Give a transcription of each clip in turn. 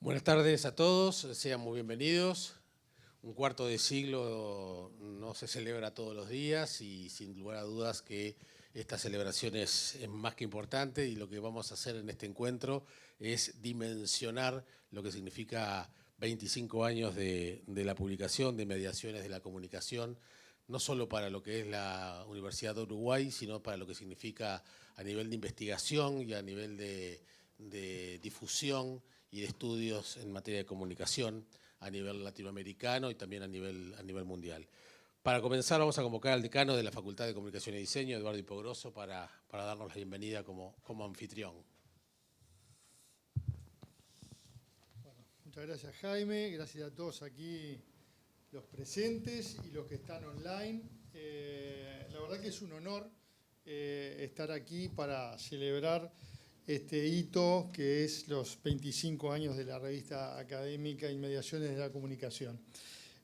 Buenas tardes a todos, sean muy bienvenidos. Un cuarto de siglo no se celebra todos los días y sin lugar a dudas que esta celebración es más que importante, y lo que vamos a hacer en este encuentro es dimensionar lo que significa 25 años de la publicación de Mediaciones de la Comunicación, no solo para lo que es la Universidad de Uruguay, sino para lo que significa a nivel de investigación y a nivel de difusión y de estudios en materia de comunicación a nivel latinoamericano y también a nivel mundial. Para comenzar vamos a convocar al decano de la Facultad de Comunicación y Diseño, Eduardo Hipogrosso, para darnos la bienvenida como anfitrión. Bueno, muchas gracias, Jaime, gracias a todos aquí los presentes y los que están online. La verdad que es un honor estar aquí para celebrar este hito que es los 25 años de la revista académica Mediaciones de la Comunicación.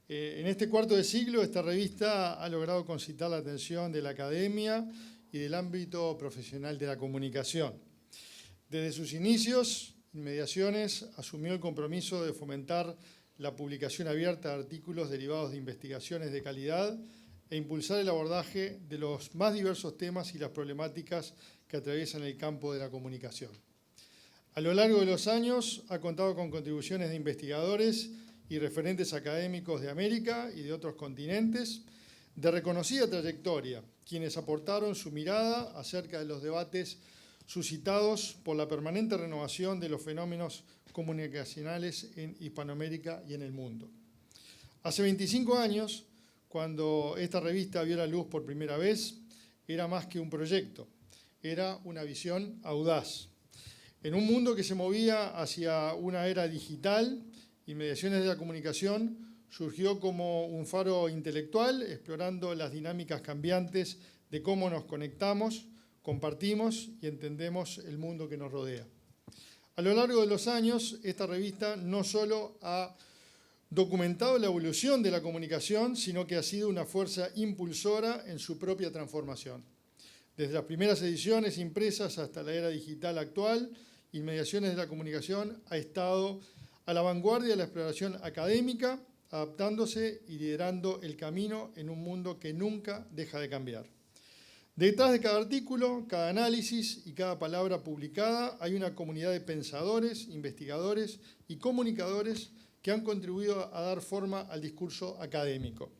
En este cuarto de siglo, esta revista ha logrado concitar la atención de la academia y del ámbito profesional de la comunicación. Desde sus inicios, Mediaciones asumió el compromiso de fomentar la publicación abierta de artículos derivados de investigaciones de calidad e impulsar el abordaje de los más diversos temas y las problemáticas que atraviesan el campo de la comunicación. A lo largo de los años ha contado con contribuciones de investigadores y referentes académicos de América y de otros continentes de reconocida trayectoria, quienes aportaron su mirada acerca de los debates suscitados por la permanente renovación de los fenómenos comunicacionales en Hispanoamérica y en el mundo. Hace 25 años, cuando esta revista vio la luz por primera vez, era más que un proyecto, era una visión audaz. En un mundo que se movía hacia una era digital, Mediaciones de la Comunicación surgió como un faro intelectual, explorando las dinámicas cambiantes de cómo nos conectamos, compartimos y entendemos el mundo que nos rodea. A lo largo de los años, esta revista no solo ha documentado la evolución de la comunicación, sino que ha sido una fuerza impulsora en su propia transformación. Desde las primeras ediciones impresas hasta la era digital actual, Mediaciones de la Comunicación ha estado a la vanguardia de la exploración académica, adaptándose y liderando el camino en un mundo que nunca deja de cambiar. Detrás de cada artículo, cada análisis y cada palabra publicada hay una comunidad de pensadores, investigadores y comunicadores que han contribuido a dar forma al discurso académico.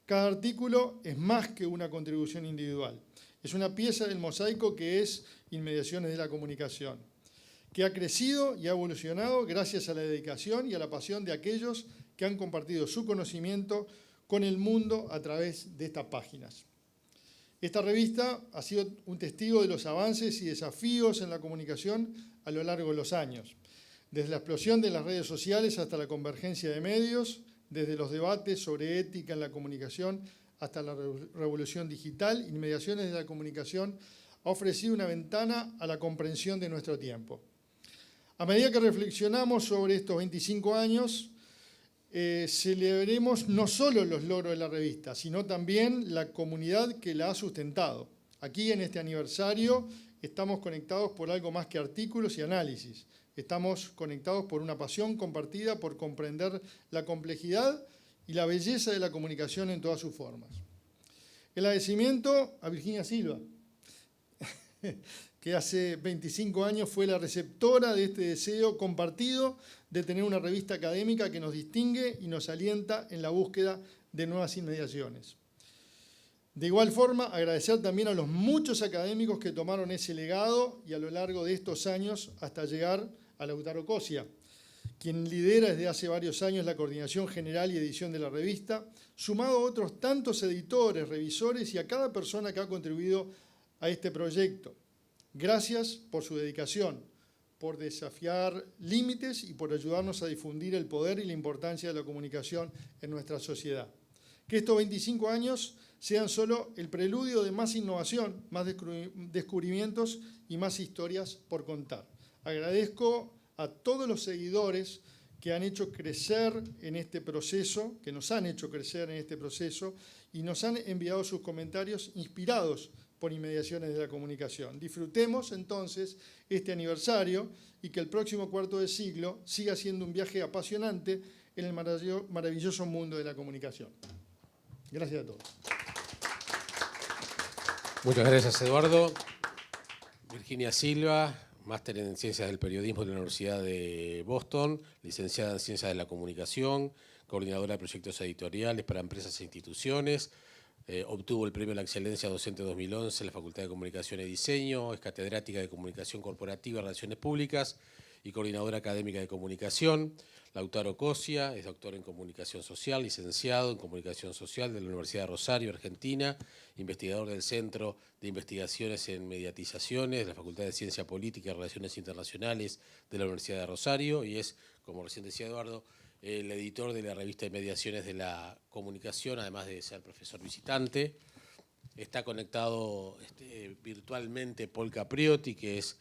Cada artículo es más que una contribución individual. Es una pieza del mosaico que es Mediaciones de la Comunicación, que ha crecido y ha evolucionado gracias a la dedicación y a la pasión de aquellos que han compartido su conocimiento con el mundo a través de estas páginas. Esta revista ha sido un testigo de los avances y desafíos en la comunicación a lo largo de los años, desde la explosión de las redes sociales hasta la convergencia de medios, desde los debates sobre ética en la comunicación hasta la revolución digital. Mediaciones de la Comunicación ha ofrecido una ventana a la comprensión de nuestro tiempo. A medida que reflexionamos sobre estos 25 años, celebremos no solo los logros de la revista, sino también la comunidad que la ha sustentado. Aquí, en este aniversario, estamos conectados por algo más que artículos y análisis. Estamos conectados por una pasión compartida por comprender la complejidad y la belleza de la comunicación en todas sus formas. El agradecimiento a Virginia Silva, que hace 25 años fue la receptora de este deseo compartido de tener una revista académica que nos distingue y nos alienta en la búsqueda de nuevas inmediaciones. De igual forma, agradecer también a los muchos académicos que tomaron ese legado y a lo largo de estos años hasta llegar a Lautaro Cosia, quien lidera desde hace varios años la coordinación general y edición de la revista, sumado a otros tantos editores, revisores y a cada persona que ha contribuido a este proyecto. Gracias por su dedicación, por desafiar límites y por ayudarnos a difundir el poder y la importancia de la comunicación en nuestra sociedad. Que estos 25 años sean solo el preludio de más innovación, más descubrimientos y más historias por contar. Agradezco a todos los seguidores que han hecho crecer en este proceso, que nos han hecho crecer en este proceso y nos han enviado sus comentarios inspirados por inmediaciones de la comunicación. Disfrutemos entonces este aniversario y que el próximo cuarto de siglo siga siendo un viaje apasionante en el maravilloso mundo de la comunicación. Gracias a todos. Muchas gracias, Eduardo. Virginia Silva, máster en Ciencias del Periodismo de la Universidad de Boston, licenciada en Ciencias de la Comunicación, coordinadora de proyectos editoriales para empresas e instituciones. Obtuvo el Premio a la Excelencia Docente 2011 en la Facultad de Comunicación y Diseño, es catedrática de Comunicación Corporativa y Relaciones Públicas y coordinadora académica de comunicación. Lautaro Cosia es doctor en Comunicación Social, licenciado en Comunicación Social de la Universidad de Rosario, Argentina, investigador del Centro de Investigaciones en Mediatizaciones de la Facultad de Ciencia Política y Relaciones Internacionales de la Universidad de Rosario y es, como recién decía Eduardo, el editor de la revista de Mediaciones de la Comunicación, además de ser profesor visitante. Está conectado virtualmente Paul Capriotti, que es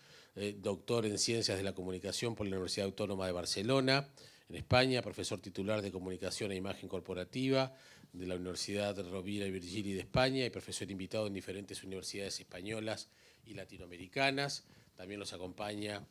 doctor en Ciencias de la Comunicación por la Universidad Autónoma de Barcelona, en España, profesor titular de Comunicación e Imagen Corporativa de la Universidad Rovira y Virgili de España y profesor invitado en diferentes universidades españolas y latinoamericanas. También los acompaña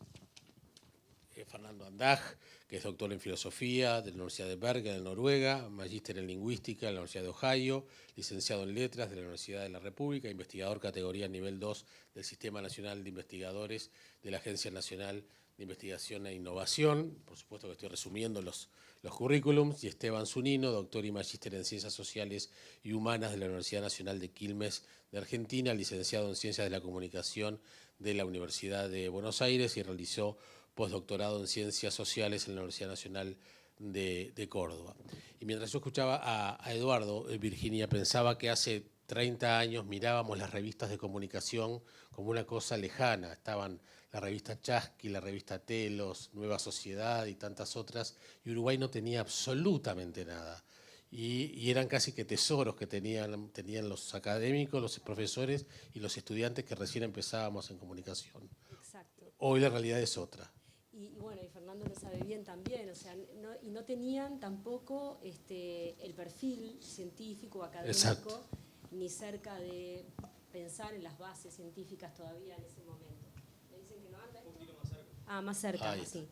Fernando Andaj, que es doctor en Filosofía de la Universidad de Bergen, en Noruega, magíster en Lingüística de la Universidad de Ohio, licenciado en Letras de la Universidad de la República, investigador categoría nivel 2 del Sistema Nacional de Investigadores de la Agencia Nacional de Investigación e Innovación. Por supuesto que estoy resumiendo los currículums. Y Esteban Zunino, doctor y magíster en Ciencias Sociales y Humanas de la Universidad Nacional de Quilmes de Argentina, licenciado en Ciencias de la Comunicación de la Universidad de Buenos Aires y realizó postdoctorado en Ciencias Sociales en la Universidad Nacional de Córdoba. Y mientras yo escuchaba a Eduardo, Virginia, pensaba que hace 30 años mirábamos las revistas de comunicación como una cosa lejana. Estaban la revista Chasqui, la revista Telos, Nueva Sociedad y tantas otras, y Uruguay no tenía absolutamente nada. Y eran casi que tesoros que tenían los académicos, los profesores y los estudiantes que recién empezábamos en comunicación. Exacto. Hoy la realidad es otra. Y bueno, y Fernando lo sabe bien también, o sea, no tenían tampoco el perfil científico, académico, Exacto, ni cerca de pensar en las bases científicas todavía en ese momento. ¿Me dicen que no anda? Un poquito más cerca. Ah, más cerca, sí.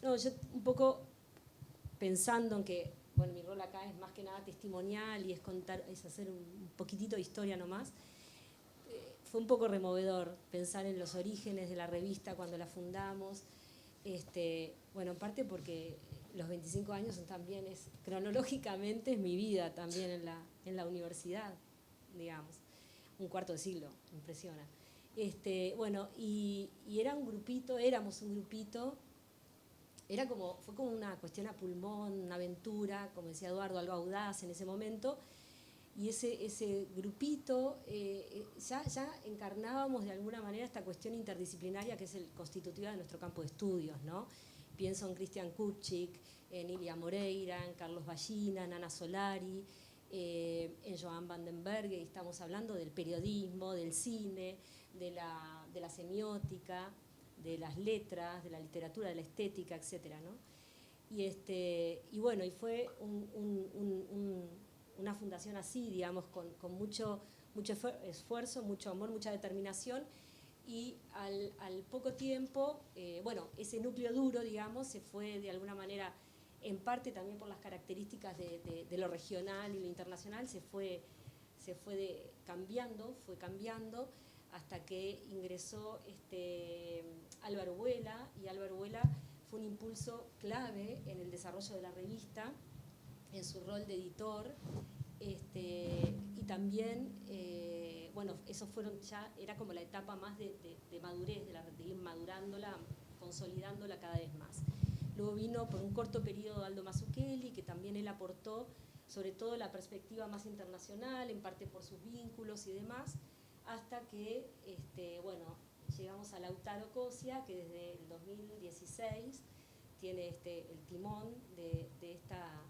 No, yo un poco pensando en que, bueno, mi rol acá es más que nada testimonial y es hacer un poquitito de historia nomás. Fue un poco removedor pensar en los orígenes de la revista cuando la fundamos. Bueno, en parte porque los 25 años también cronológicamente es mi vida también en la universidad, digamos. Un cuarto de siglo, impresiona. Bueno, y éramos un grupito, fue como una cuestión a pulmón, una aventura, como decía Eduardo, algo audaz en ese momento. Y ese grupito, ya encarnábamos de alguna manera esta cuestión interdisciplinaria que es el constitutiva de nuestro campo de estudios, ¿no? Pienso en Cristian Kurchik, en Ilia Moreira, en Carlos Ballina, en Ana Solari, en Joan Vandenberg, y estamos hablando del periodismo, del cine, de la semiótica, de las letras, de la literatura, de la estética, etcétera, ¿no? Y bueno, y fue una fundación así, digamos, con mucho esfuerzo, mucho amor, mucha determinación, y al poco tiempo, bueno, ese núcleo duro, digamos, se fue de alguna manera, en parte también por las características de lo regional y lo internacional, fue cambiando hasta que ingresó Álvaro Huela, y Álvaro Huela fue un impulso clave en el desarrollo de la revista, en su rol de editor, y también, bueno, eso era como la etapa más de madurez, de ir madurándola, consolidándola cada vez más. Luego vino por un corto periodo Aldo Mazzucchelli, que también él aportó sobre todo la perspectiva más internacional, en parte por sus vínculos y demás, hasta que, bueno, llegamos a Lautaro Cosia, que desde el 2016 tiene el timón de esta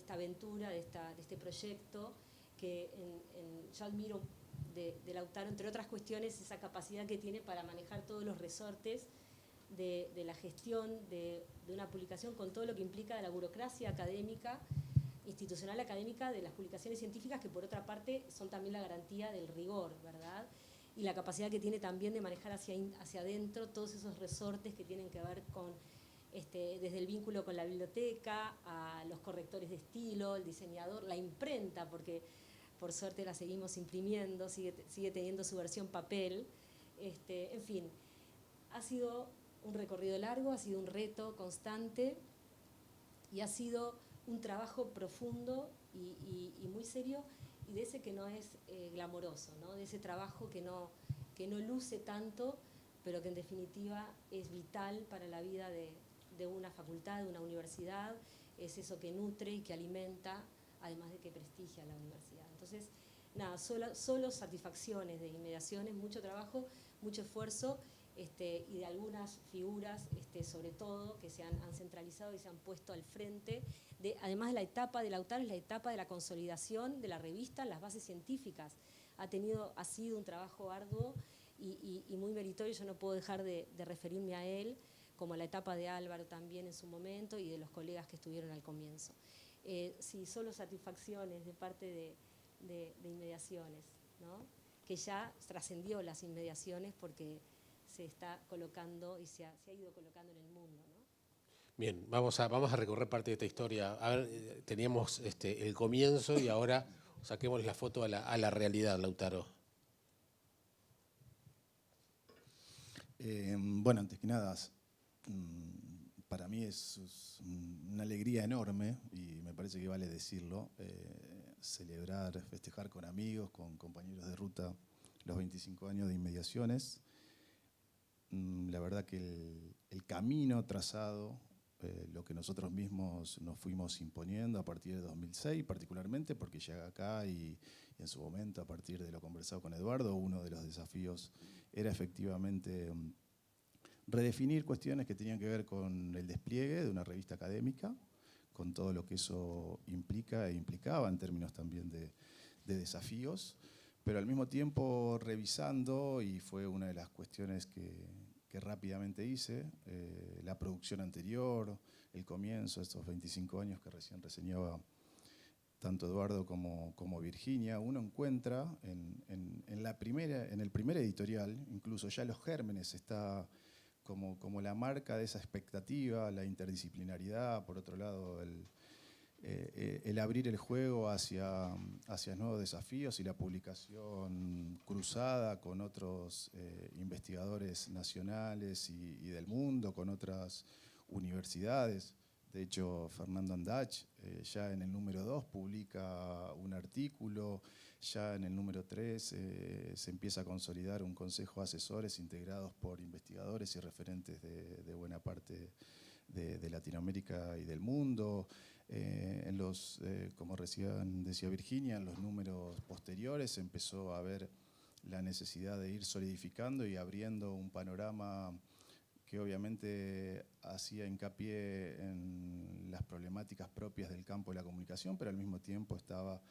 aventura, de este proyecto, que yo admiro de Lautaro, entre otras cuestiones, esa capacidad que tiene para manejar todos los resortes de la gestión de una publicación, con todo lo que implica de la burocracia académica, institucional académica de las publicaciones científicas, que por otra parte son también la garantía del rigor, ¿verdad? Y la capacidad que tiene también de manejar hacia adentro todos esos resortes que tienen que ver con, desde el vínculo con la biblioteca, a los correctores de estilo, el diseñador, la imprenta, porque por suerte la seguimos imprimiendo, sigue teniendo su versión papel. En fin, ha sido un recorrido largo, ha sido un reto constante y ha sido un trabajo profundo y muy serio, y de ese que no es glamoroso, ¿no? De ese trabajo que no luce tanto, pero que en definitiva es vital para la vida de una facultad, de una universidad. Es eso que nutre y que alimenta, además de que prestigia a la universidad. Entonces, nada, solo satisfacciones de inmediaciones, mucho trabajo, mucho esfuerzo, y de algunas figuras, sobre todo, que se han centralizado y se han puesto al frente. Además de la etapa de Lautaro, es la etapa de la consolidación de la revista, las bases científicas. Ha sido un trabajo arduo y muy meritorio. Yo no puedo dejar de referirme a él, como a la etapa de Álvaro también en su momento y de los colegas que estuvieron al comienzo. Sí, solo satisfacciones de parte de inmediaciones, ¿no? Que ya trascendió las inmediaciones porque se está colocando y se ha ido colocando en el mundo, ¿no? Bien, vamos a recorrer parte de esta historia. A ver, teníamos el comienzo y ahora saquemos la foto a la realidad, Lautaro. Bueno, antes que nada, para mí es una alegría enorme, y me parece que vale decirlo, celebrar, festejar con amigos, con compañeros de ruta, los 25 años de Inmediaciones. La verdad que el camino trazado, lo que nosotros mismos nos fuimos imponiendo a partir de 2006, particularmente porque llega acá y en su momento, a partir de lo conversado con Eduardo, uno de los desafíos era efectivamente redefinir cuestiones que tenían que ver con el despliegue de una revista académica, con todo lo que eso implica e implicaba en términos también de desafíos, pero al mismo tiempo revisando, y fue una de las cuestiones que rápidamente hice, la producción anterior, el comienzo, estos 25 años que recién reseñaba tanto Eduardo como Virginia. Uno encuentra en el primer editorial, incluso ya los gérmenes, está como la marca de esa expectativa, la interdisciplinaridad, por otro lado el abrir el juego hacia nuevos desafíos y la publicación cruzada con otros investigadores nacionales y del mundo, con otras universidades. De hecho, Fernando Andach ya en el número 2 publica un artículo, ya en el número 3 se empieza a consolidar un consejo de asesores integrados por investigadores y referentes de buena parte de Latinoamérica y del mundo. Como recién decía Virginia, en los números posteriores empezó a haber la necesidad de ir solidificando y abriendo un panorama que obviamente hacía hincapié en las problemáticas propias del campo de la comunicación, pero al mismo tiempo estaba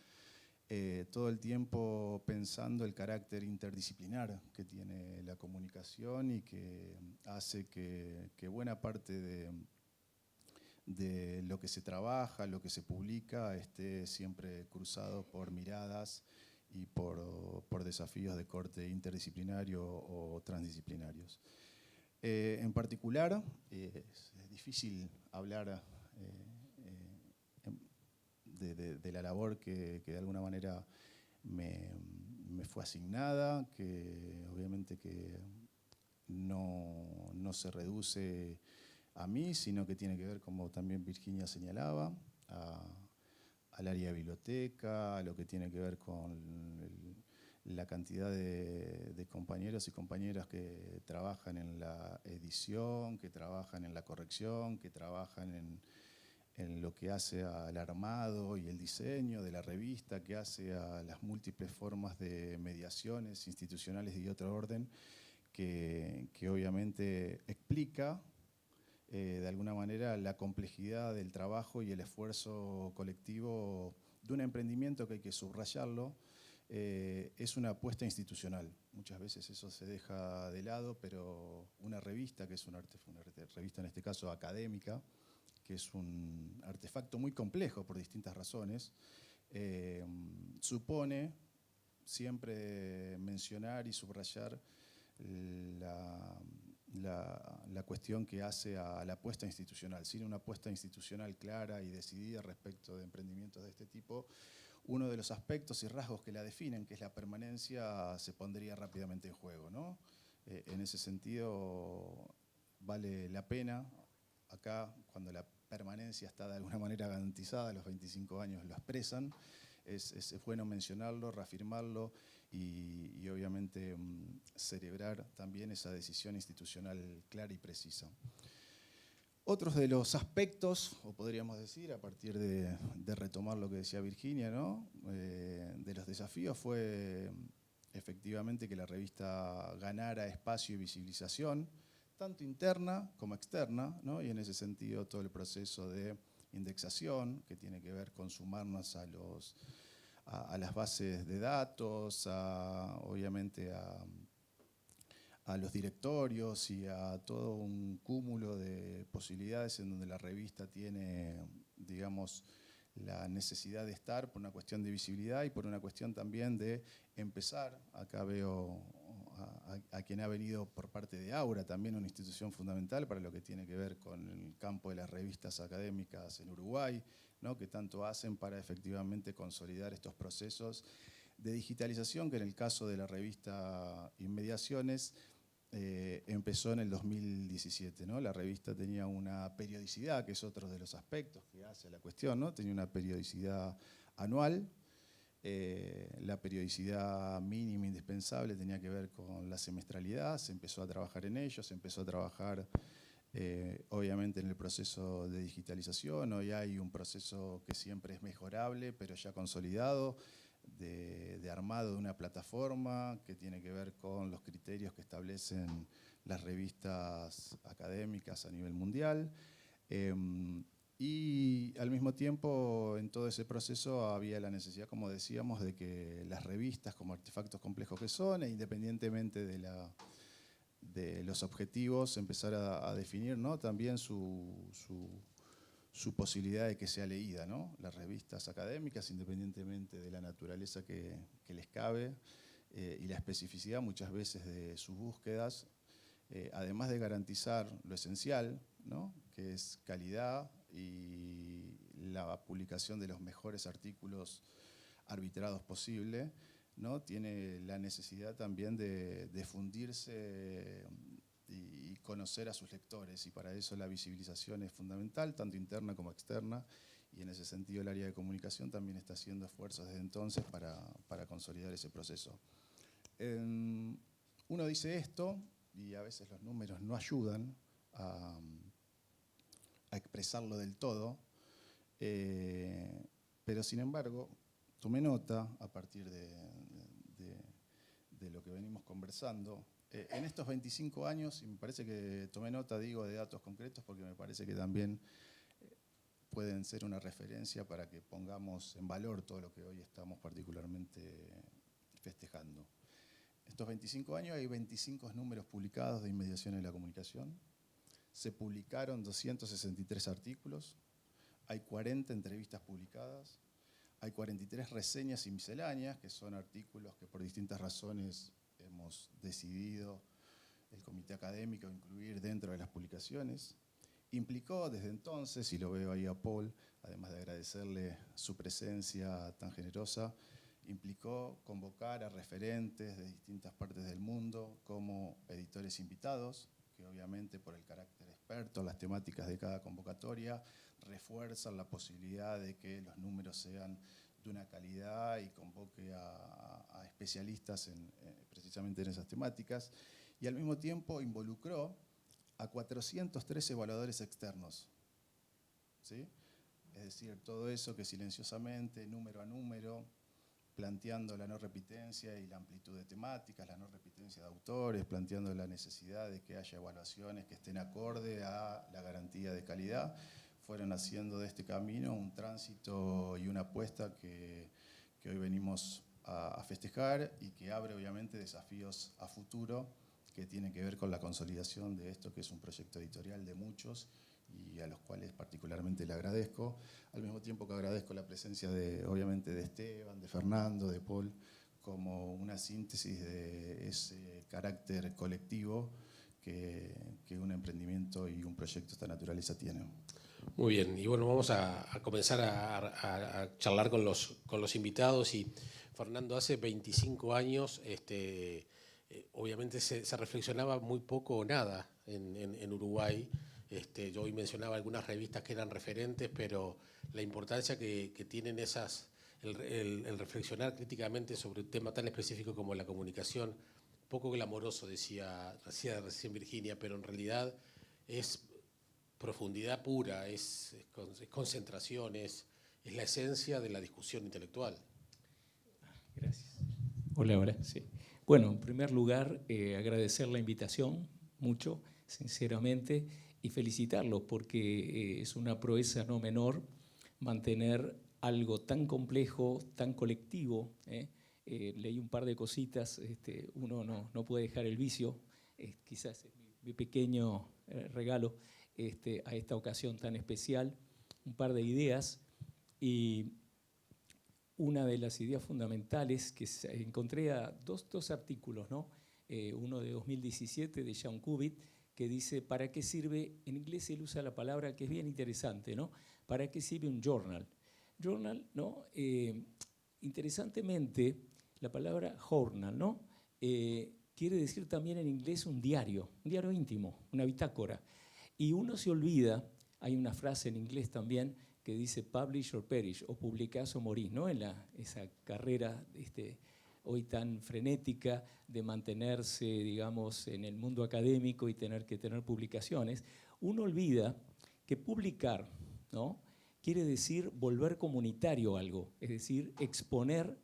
todo el tiempo pensando el carácter interdisciplinar que tiene la comunicación y que hace que buena parte de lo que se trabaja, lo que se publica, esté siempre cruzado por miradas y por desafíos de corte interdisciplinario o transdisciplinarios. En particular, es difícil hablar de la labor que de alguna manera me fue asignada, que obviamente que no se reduce a mí, sino que tiene que ver, como también Virginia señalaba, al área de biblioteca, a lo que tiene que ver con la cantidad de compañeros y compañeras que trabajan en la edición, que trabajan en la corrección, que trabajan en lo que hace al armado y el diseño de la revista, que hace a las múltiples formas de mediaciones institucionales y de otro orden, que obviamente explica de alguna manera la complejidad del trabajo y el esfuerzo colectivo de un emprendimiento que hay que subrayarlo. Es una apuesta institucional. Muchas veces eso se deja de lado, pero una revista, que es una revista en este caso académica, que es un artefacto muy complejo por distintas razones, supone siempre mencionar y subrayar la cuestión que hace a la apuesta institucional. Sin una apuesta institucional clara y decidida respecto de emprendimientos de este tipo, uno de los aspectos y rasgos que la definen, que es la permanencia, se pondría rápidamente en juego, ¿no? En ese sentido, vale la pena, acá, cuando la permanencia está de alguna manera garantizada, los 25 años lo expresan, es bueno mencionarlo, reafirmarlo y obviamente celebrar también esa decisión institucional clara y precisa. Otros de los aspectos, o podríamos decir, a partir de retomar lo que decía Virginia, ¿no? De los desafíos fue efectivamente que la revista ganara espacio y visibilización, tanto interna como externa, ¿no? Y en ese sentido todo el proceso de indexación, que tiene que ver con sumarnos a las bases de datos, obviamente a los directorios y a todo un cúmulo de posibilidades en donde la revista tiene, digamos, la necesidad de estar por una cuestión de visibilidad y por una cuestión también de empezar. Acá veo a quien ha venido por parte de Aura, también una institución fundamental para lo que tiene que ver con el campo de las revistas académicas en Uruguay, ¿no? Que tanto hacen para efectivamente consolidar estos procesos de digitalización, que en el caso de la revista Inmediaciones empezó en el 2017, ¿no? La revista tenía una periodicidad, que es otro de los aspectos que hace la cuestión, ¿no? Tenía una periodicidad anual. La periodicidad mínima indispensable tenía que ver con la semestralidad, se empezó a trabajar en ello, se empezó a trabajar obviamente en el proceso de digitalización. Hoy hay un proceso que siempre es mejorable, pero ya consolidado, de armado de una plataforma que tiene que ver con los criterios que establecen las revistas académicas a nivel mundial. Y al mismo tiempo, en todo ese proceso había la necesidad, como decíamos, de que las revistas, como artefactos complejos que son, e independientemente de los objetivos, empezar a definir, ¿no? También su posibilidad de que sea leída, ¿no? Las revistas académicas, independientemente de la naturaleza que les cabe y la especificidad muchas veces de sus búsquedas, además de garantizar lo esencial, ¿no? Que es calidad y la publicación de los mejores artículos arbitrados posible, ¿no? Tiene la necesidad también de difundirse y conocer a sus lectores, y para eso la visibilización es fundamental, tanto interna como externa, y en ese sentido el área de comunicación también está haciendo esfuerzos desde entonces para consolidar ese proceso. Uno dice esto, y a veces los números no ayudan a expresarlo del todo, pero sin embargo tomé nota a partir de lo que venimos conversando. En estos 25 años, y me parece que tomé nota, digo, de datos concretos, porque me parece que también pueden ser una referencia para que pongamos en valor todo lo que hoy estamos particularmente festejando. Estos 25 años hay 25 números publicados de Inmediaciones de la Comunicación, se publicaron 263 artículos, hay 40 entrevistas publicadas, hay 43 reseñas y misceláneas, que son artículos que por distintas razones hemos decidido el comité académico incluir dentro de las publicaciones. Implicó desde entonces, y lo veo ahí a Paul, además de agradecerle su presencia tan generosa, implicó convocar a referentes de distintas partes del mundo como editores invitados, que obviamente por el carácter experto, las temáticas de cada convocatoria, refuerzan la posibilidad de que los números sean de una calidad y convoque a especialistas precisamente en esas temáticas, y al mismo tiempo involucró a 403 evaluadores externos, ¿sí? Es decir, todo eso que silenciosamente, número a número, planteando la no repitencia y la amplitud de temáticas, la no repitencia de autores, planteando la necesidad de que haya evaluaciones que estén acorde a la garantía de calidad, fueron haciendo de este camino un tránsito y una apuesta que hoy venimos a festejar y que abre obviamente desafíos a futuro que tienen que ver con la consolidación de esto, que es un proyecto editorial de muchos y a los cuales particularmente le agradezco, al mismo tiempo que agradezco la presencia obviamente de Esteban, de Fernando, de Paul, como una síntesis de ese carácter colectivo que un emprendimiento y un proyecto de esta naturaleza tienen. Muy bien, y bueno, vamos a comenzar a charlar con los invitados. Y Fernando, hace 25 años, obviamente se reflexionaba muy poco o nada en Uruguay. Yo hoy mencionaba algunas revistas que eran referentes, pero la importancia que tienen el reflexionar críticamente sobre un tema tan específico como la comunicación, poco glamoroso, decía recién Virginia, pero en realidad es profundidad pura, es concentración, es la esencia de la discusión intelectual. Gracias. Hola, sí. Bueno, en primer lugar, agradecer la invitación mucho, sinceramente, y felicitarlos porque es una proeza no menor mantener algo tan complejo, tan colectivo. Leí un par de cositas, uno no puede dejar el vicio, quizás es mi pequeño regalo a esta ocasión tan especial, un par de ideas, y una de las ideas fundamentales que encontré a dos artículos, ¿no? Uno de 2017 de Sean Cubitt, que dice, ¿para qué sirve? En inglés él usa la palabra que es bien interesante, ¿no? ¿Para qué sirve un journal? Journal, ¿no? Interesantemente, la palabra journal, ¿no? Quiere decir también en inglés un diario íntimo, una bitácora. Y uno se olvida, hay una frase en inglés también que dice publish or perish, o publicás o morís, ¿no? En esa carrera hoy tan frenética de mantenerse, digamos, en el mundo académico y tener que tener publicaciones, uno olvida que publicar, ¿no? Quiere decir volver comunitario algo, es decir, exponer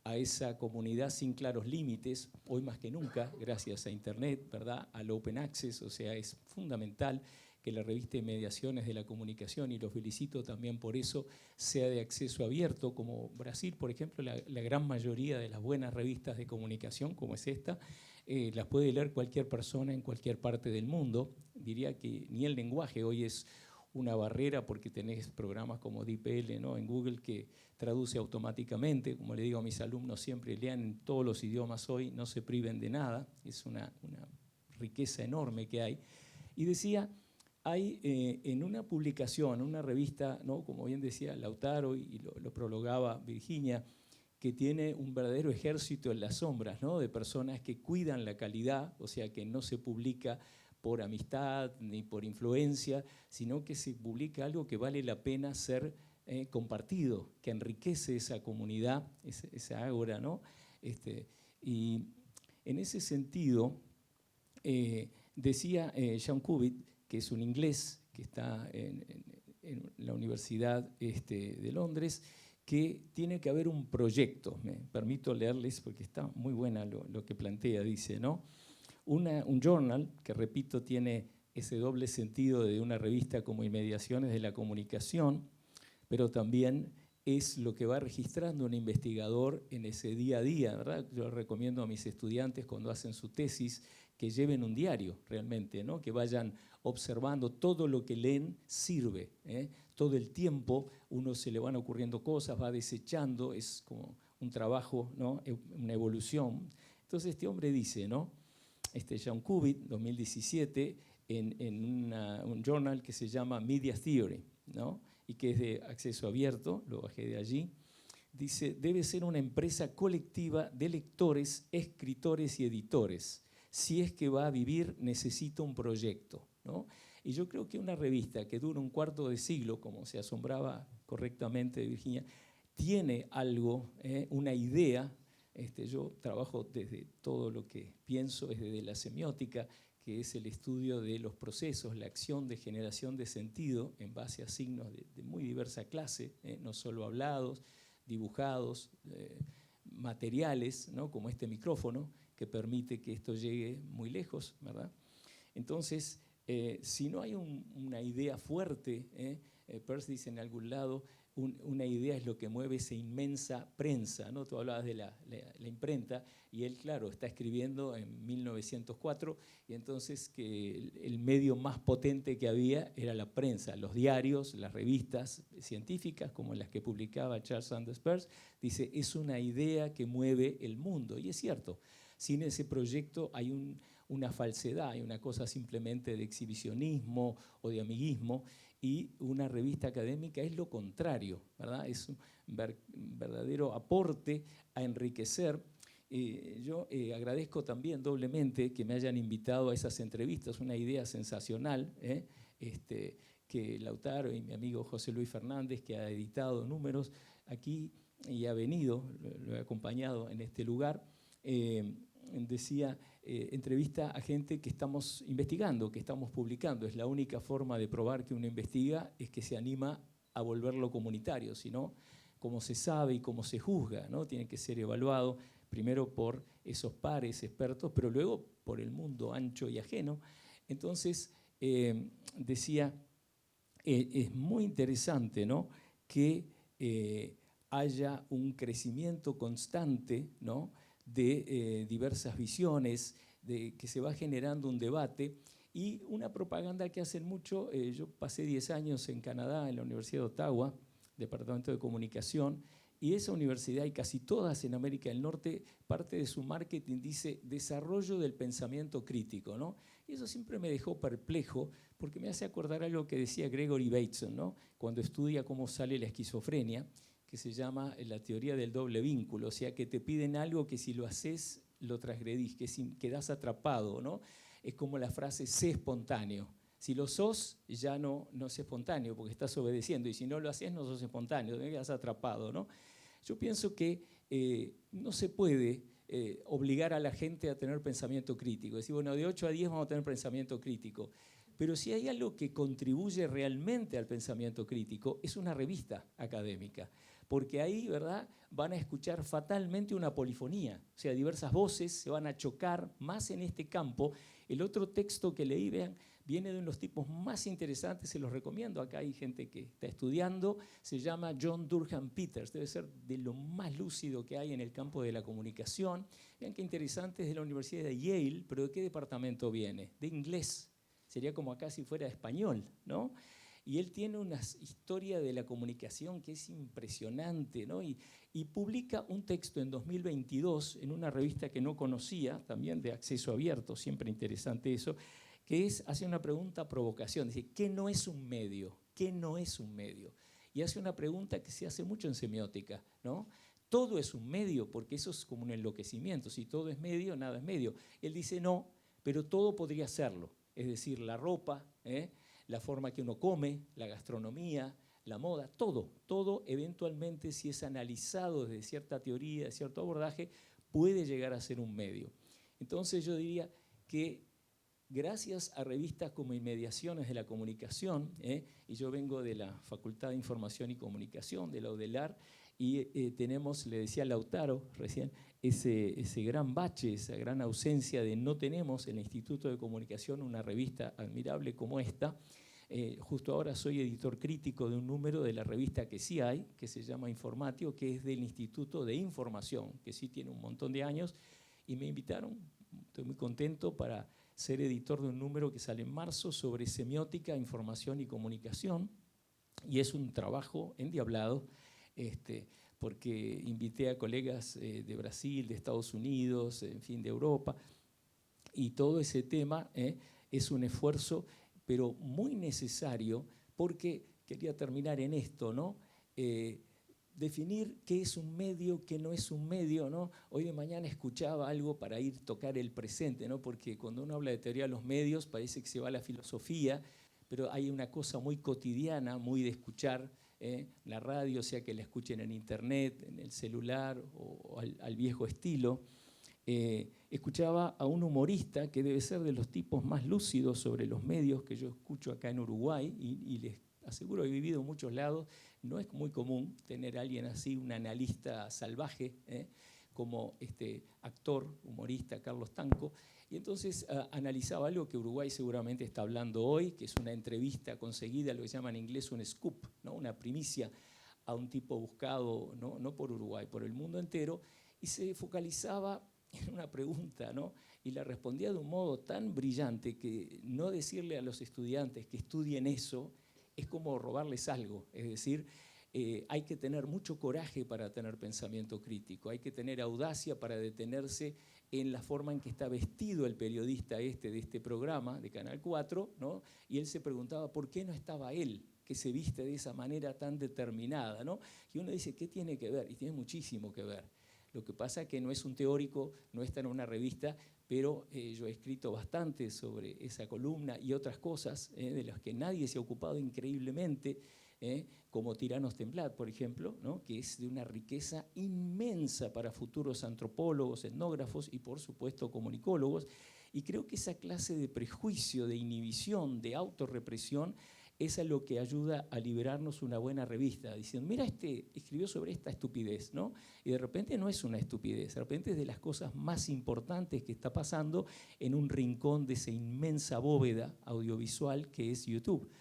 a esa comunidad sin claros límites, hoy más que nunca, gracias a Internet, ¿verdad? Al Open Access, o sea, es fundamental que la revista de Mediaciones de la Comunicación, y los felicito también por eso, sea de acceso abierto, como Brasil, por ejemplo, la gran mayoría de las buenas revistas de comunicación, como es esta, las puede leer cualquier persona en cualquier parte del mundo. Diría que ni el lenguaje hoy es una barrera porque tenés programas como DeepL, ¿no? En Google que traduce automáticamente. Como le digo a mis alumnos siempre, lean en todos los idiomas hoy, no se priven de nada, es una riqueza enorme que hay. Y decía, hay en una publicación, una revista, ¿no? Como bien decía Lautaro y lo prologaba Virginia, que tiene un verdadero ejército en las sombras, ¿no? De personas que cuidan la calidad, o sea que no se publica por amistad ni por influencia, sino que se publica algo que vale la pena ser compartido, que enriquece esa comunidad, esa ágora, ¿no? Y en ese sentido, decía Sean Cubitt, que es un inglés que está en la Universidad de Londres, que tiene que haber un proyecto. Me permito leerles porque está muy buena lo que plantea, dice, ¿no? Un journal, que repito, tiene ese doble sentido de una revista como Inmediaciones de la Comunicación, pero también es lo que va registrando un investigador en ese día a día, ¿verdad? Yo recomiendo a mis estudiantes cuando hacen su tesis que lleven un diario realmente, ¿no? Que vayan observando todo lo que leen sirve, ¿eh? Todo el tiempo uno se le van ocurriendo cosas, va desechando, es como un trabajo, ¿no? Una evolución. Entonces este hombre dice, ¿no? Sean Cubitt, 2017, en un journal que se llama Media Theory, ¿no? Y que es de acceso abierto, lo bajé de allí, dice, debe ser una empresa colectiva de lectores, escritores y editores. Si es que va a vivir, necesita un proyecto, ¿no? Y yo creo que una revista que dura un cuarto de siglo, como se asombraba correctamente Virginia, tiene algo, una idea. Yo trabajo desde todo lo que pienso, es desde la semiótica, que es el estudio de los procesos, la acción de generación de sentido en base a signos de muy diversa clase, no solo hablados, dibujados, materiales, ¿no? Como este micrófono, que permite que esto llegue muy lejos, ¿verdad? Entonces, si no hay una idea fuerte, Peirce dice en algún lado, una idea es lo que mueve esa inmensa prensa, ¿no? Tú hablabas de la imprenta, y él, claro, está escribiendo en 1904, y entonces que el medio más potente que había era la prensa, los diarios, las revistas científicas, como las que publicaba Charles Sanders Peirce. Dice, es una idea que mueve el mundo, y es cierto. Sin ese proyecto hay una falsedad, hay una cosa simplemente de exhibicionismo o de amiguismo, y una revista académica es lo contrario, ¿verdad? Es un verdadero aporte a enriquecer. Yo agradezco también doblemente que me hayan invitado a esas entrevistas, una idea sensacional, que Lautaro y mi amigo José Luis Fernández, que ha editado números aquí y ha venido, lo he acompañado en este lugar, decía, entrevista a gente que estamos investigando, que estamos publicando. Es la única forma de probar que uno investiga, es que se anima a volverlo comunitario, si no, cómo se sabe y cómo se juzga, ¿no? Tiene que ser evaluado primero por esos pares expertos, pero luego por el mundo ancho y ajeno. Entonces, decía, es muy interesante, ¿no?, que haya un crecimiento constante, ¿no?, de diversas visiones, de que se va generando un debate y una propaganda que hacen mucho. Yo pasé 10 años en Canadá, en la Universidad de Ottawa, Departamento de Comunicación, y esa universidad, y casi todas en América del Norte, parte de su marketing dice desarrollo del pensamiento crítico, ¿no? Y eso siempre me dejó perplejo, porque me hace acordar algo que decía Gregory Bateson, ¿no?, cuando estudia cómo sale la esquizofrenia, que se llama la teoría del doble vínculo, o sea, que te piden algo que si lo haces, lo transgredís, que quedás atrapado, ¿no? Es como la frase, sé espontáneo. Si lo sos, ya no es espontáneo, porque estás obedeciendo, y si no lo haces, no sos espontáneo, te quedás atrapado, ¿no? Yo pienso que no se puede obligar a la gente a tener pensamiento crítico. Decir, bueno, de 8 a 10 vamos a tener pensamiento crítico. Pero si hay algo que contribuye realmente al pensamiento crítico, es una revista académica. Porque ahí, ¿verdad?, van a escuchar fatalmente una polifonía. O sea, diversas voces se van a chocar más en este campo. El otro texto que leí, vean, viene de uno de los tipos más interesantes, se los recomiendo. Acá hay gente que está estudiando, se llama John Durham Peters, debe ser de lo más lúcido que hay en el campo de la comunicación. Vean qué interesante, es de la Universidad de Yale, pero ¿de qué departamento viene? De inglés. Sería como acá si fuera español, ¿no? Y él tiene una historia de la comunicación que es impresionante, ¿no? Y publica un texto en 2022 en una revista que no conocía, también de acceso abierto, siempre interesante eso, que hace una pregunta provocación, dice, ¿qué no es un medio? ¿Qué no es un medio? Y hace una pregunta que se hace mucho en semiótica, ¿no? Todo es un medio, porque eso es como un enloquecimiento, si todo es medio, nada es medio. Él dice no, pero todo podría serlo, es decir, la ropa, la forma que uno come, la gastronomía, la moda, todo eventualmente, si es analizado desde cierta teoría, de cierto abordaje, puede llegar a ser un medio. Entonces yo diría que gracias a revistas como Inmediaciones de la Comunicación, y yo vengo de la Facultad de Información y Comunicación, de la UDELAR, y tenemos, le decía Lautaro recién, ese gran bache, esa gran ausencia de no tenemos en el Instituto de Comunicación una revista admirable como esta. Justo ahora soy editor crítico de un número de la revista que sí hay, que se llama Informatio, que es del Instituto de Información, que sí tiene un montón de años, y me invitaron, estoy muy contento, para ser editor de un número que sale en marzo sobre semiótica, información y comunicación, y es un trabajo endiablado, porque invité a colegas de Brasil, de Estados Unidos, en fin, de Europa, y todo ese tema es un esfuerzo, pero muy necesario, porque quería terminar en esto, ¿no? Definir qué es un medio, qué no es un medio, ¿no? Hoy de mañana escuchaba algo para tocar el presente, ¿no? Porque cuando uno habla de teoría de los medios parece que se va a la filosofía, pero hay una cosa muy cotidiana, muy de escuchar la radio, sea que la escuchen en internet, en el celular o al viejo estilo. Escuchaba a un humorista que debe ser de los tipos más lúcidos sobre los medios que yo escucho acá en Uruguay, y les aseguro, he vivido en muchos lados, no es muy común tener a alguien así, un analista salvaje, como este actor, humorista, Carlos Tanco. Y entonces analizaba algo que Uruguay seguramente está hablando hoy, que es una entrevista conseguida, lo que se llama en inglés un scoop, ¿no? Una primicia, a un tipo buscado, no por Uruguay, por el mundo entero, y se focalizaba en una pregunta, ¿no? Y la respondía de un modo tan brillante que no decirle a los estudiantes que estudien eso es como robarles algo. Es decir, hay que tener mucho coraje para tener pensamiento crítico, hay que tener audacia para detenerse en la forma en que está vestido el periodista de este programa de Canal 4, ¿no? Y él se preguntaba por qué no estaba él, que se viste de esa manera tan determinada, ¿no? Y uno dice, ¿qué tiene que ver? Y tiene muchísimo que ver. Lo que pasa es que no es un teórico, no está en una revista, pero yo he escrito bastante sobre esa columna y otras cosas de las que nadie se ha ocupado increíblemente, como Tiranos Temblad, por ejemplo, ¿no? Que es de una riqueza inmensa para futuros antropólogos, etnógrafos y, por supuesto, comunicólogos. Y creo que esa clase de prejuicio, de inhibición, de autorrepresión, es lo que ayuda a liberarnos una buena revista, diciendo, mira, escribió sobre esta estupidez, ¿no? Y de repente no es una estupidez, de repente es de las cosas más importantes que está pasando en un rincón de esa inmensa bóveda audiovisual que es YouTube.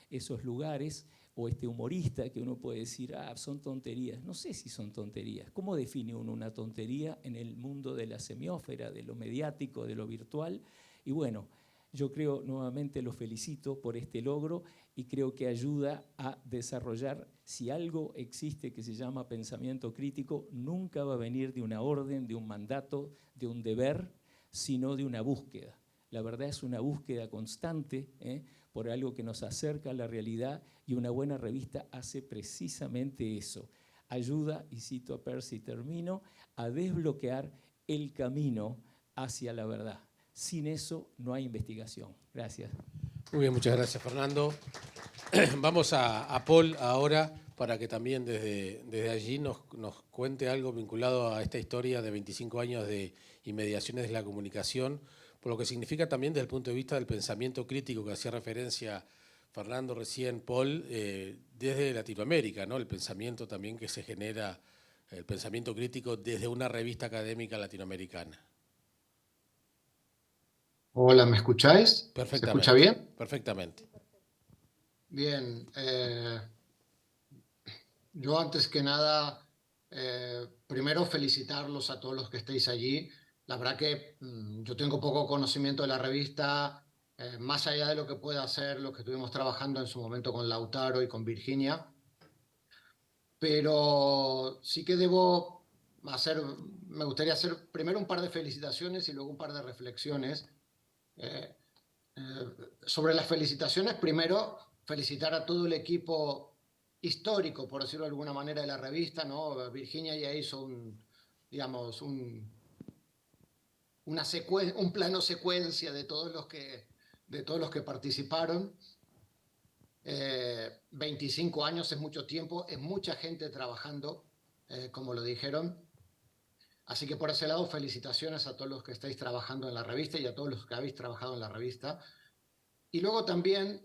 Esos lugares, o este humorista que uno puede decir, son tonterías. No sé si son tonterías. ¿Cómo define uno una tontería en el mundo de la semiósfera, de lo mediático, de lo virtual? Y bueno, yo creo, nuevamente lo felicito por este logro y creo que ayuda a desarrollar, si algo existe que se llama pensamiento crítico, nunca va a venir de una orden, de un mandato, de un deber, sino de una búsqueda. La verdad es una búsqueda constante por algo que nos acerca a la realidad, y una buena revista hace precisamente eso. Ayuda, y cito a Percy y termino, a desbloquear el camino hacia la verdad. Sin eso no hay investigación. Gracias. Muy bien, muchas gracias, Fernando. Vamos a Paul ahora para que también desde allí nos cuente algo vinculado a esta historia de 25 años de inmediaciones de la comunicación, por lo que significa también desde el punto de vista del pensamiento crítico que hacía referencia Fernando recién, Paul, desde Latinoamérica, ¿no? El pensamiento también que se genera, el pensamiento crítico desde una revista académica latinoamericana. Hola, ¿me escucháis? ¿Se escucha bien? Perfectamente. Bien. Yo antes que nada, primero felicitarlos a todos los que estéis allí. La verdad que yo tengo poco conocimiento de la revista, más allá de lo que pueda hacer, lo que estuvimos trabajando en su momento con Lautaro y con Virginia. Pero sí que me gustaría hacer primero un par de felicitaciones y luego un par de reflexiones. Sobre las felicitaciones, primero felicitar a todo el equipo histórico, por decirlo de alguna manera, de la revista, ¿no? Virginia ya hizo un plano secuencia de todos los que participaron. 25 años es mucho tiempo, es mucha gente trabajando, como lo dijeron. Así que por ese lado, felicitaciones a todos los que estáis trabajando en la revista y a todos los que habéis trabajado en la revista. Y luego también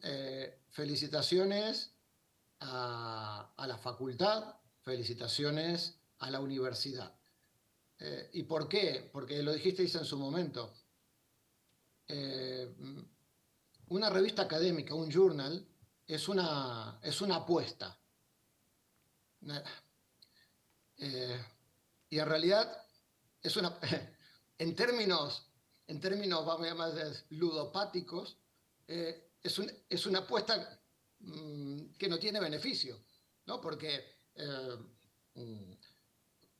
felicitaciones a la facultad, felicitaciones a la universidad. ¿Y por qué? Porque lo dijisteis en su momento. Una revista académica, un journal, es una apuesta. Y en realidad es una, en términos vamos a llamar ludopáticos, es una apuesta que no tiene beneficio, ¿no? Porque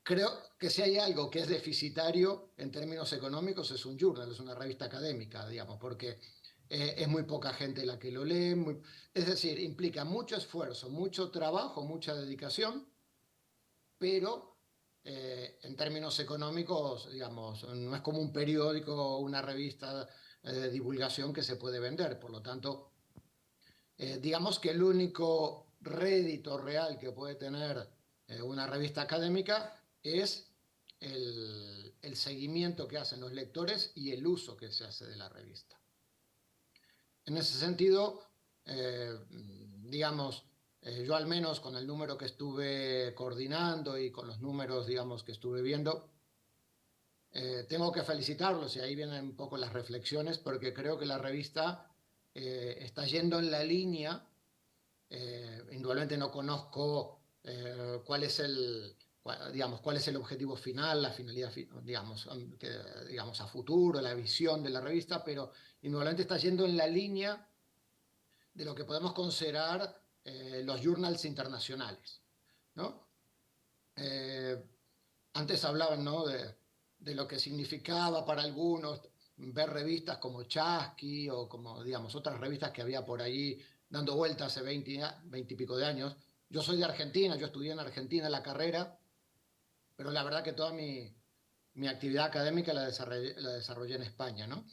creo que si hay algo que es deficitario en términos económicos es un journal, es una revista académica, digamos, porque es muy poca gente la que lo lee, es decir, implica mucho esfuerzo, mucho trabajo, mucha dedicación, pero en términos económicos, digamos, no es como un periódico o una revista de divulgación que se puede vender. Por lo tanto, digamos que el único rédito real que puede tener una revista académica es el seguimiento que hacen los lectores y el uso que se hace de la revista. En ese sentido, digamos, yo al menos con el número que estuve coordinando y con los números, digamos, que estuve viendo, tengo que felicitarlos, y ahí vienen un poco las reflexiones, porque creo que la revista está yendo en la línea, indudablemente no conozco cuál es el objetivo final, la finalidad, digamos, a futuro, la visión de la revista, pero indudablemente está yendo en la línea de lo que podemos considerar los journals internacionales, ¿no? Antes hablaban, ¿no?, de lo que significaba para algunos ver revistas como Chasqui o como, digamos, otras revistas que había por ahí dando vueltas hace 20 y pico de años. Yo soy de Argentina, yo estudié en Argentina la carrera, pero la verdad que toda mi actividad académica la desarrollé en España, ¿no?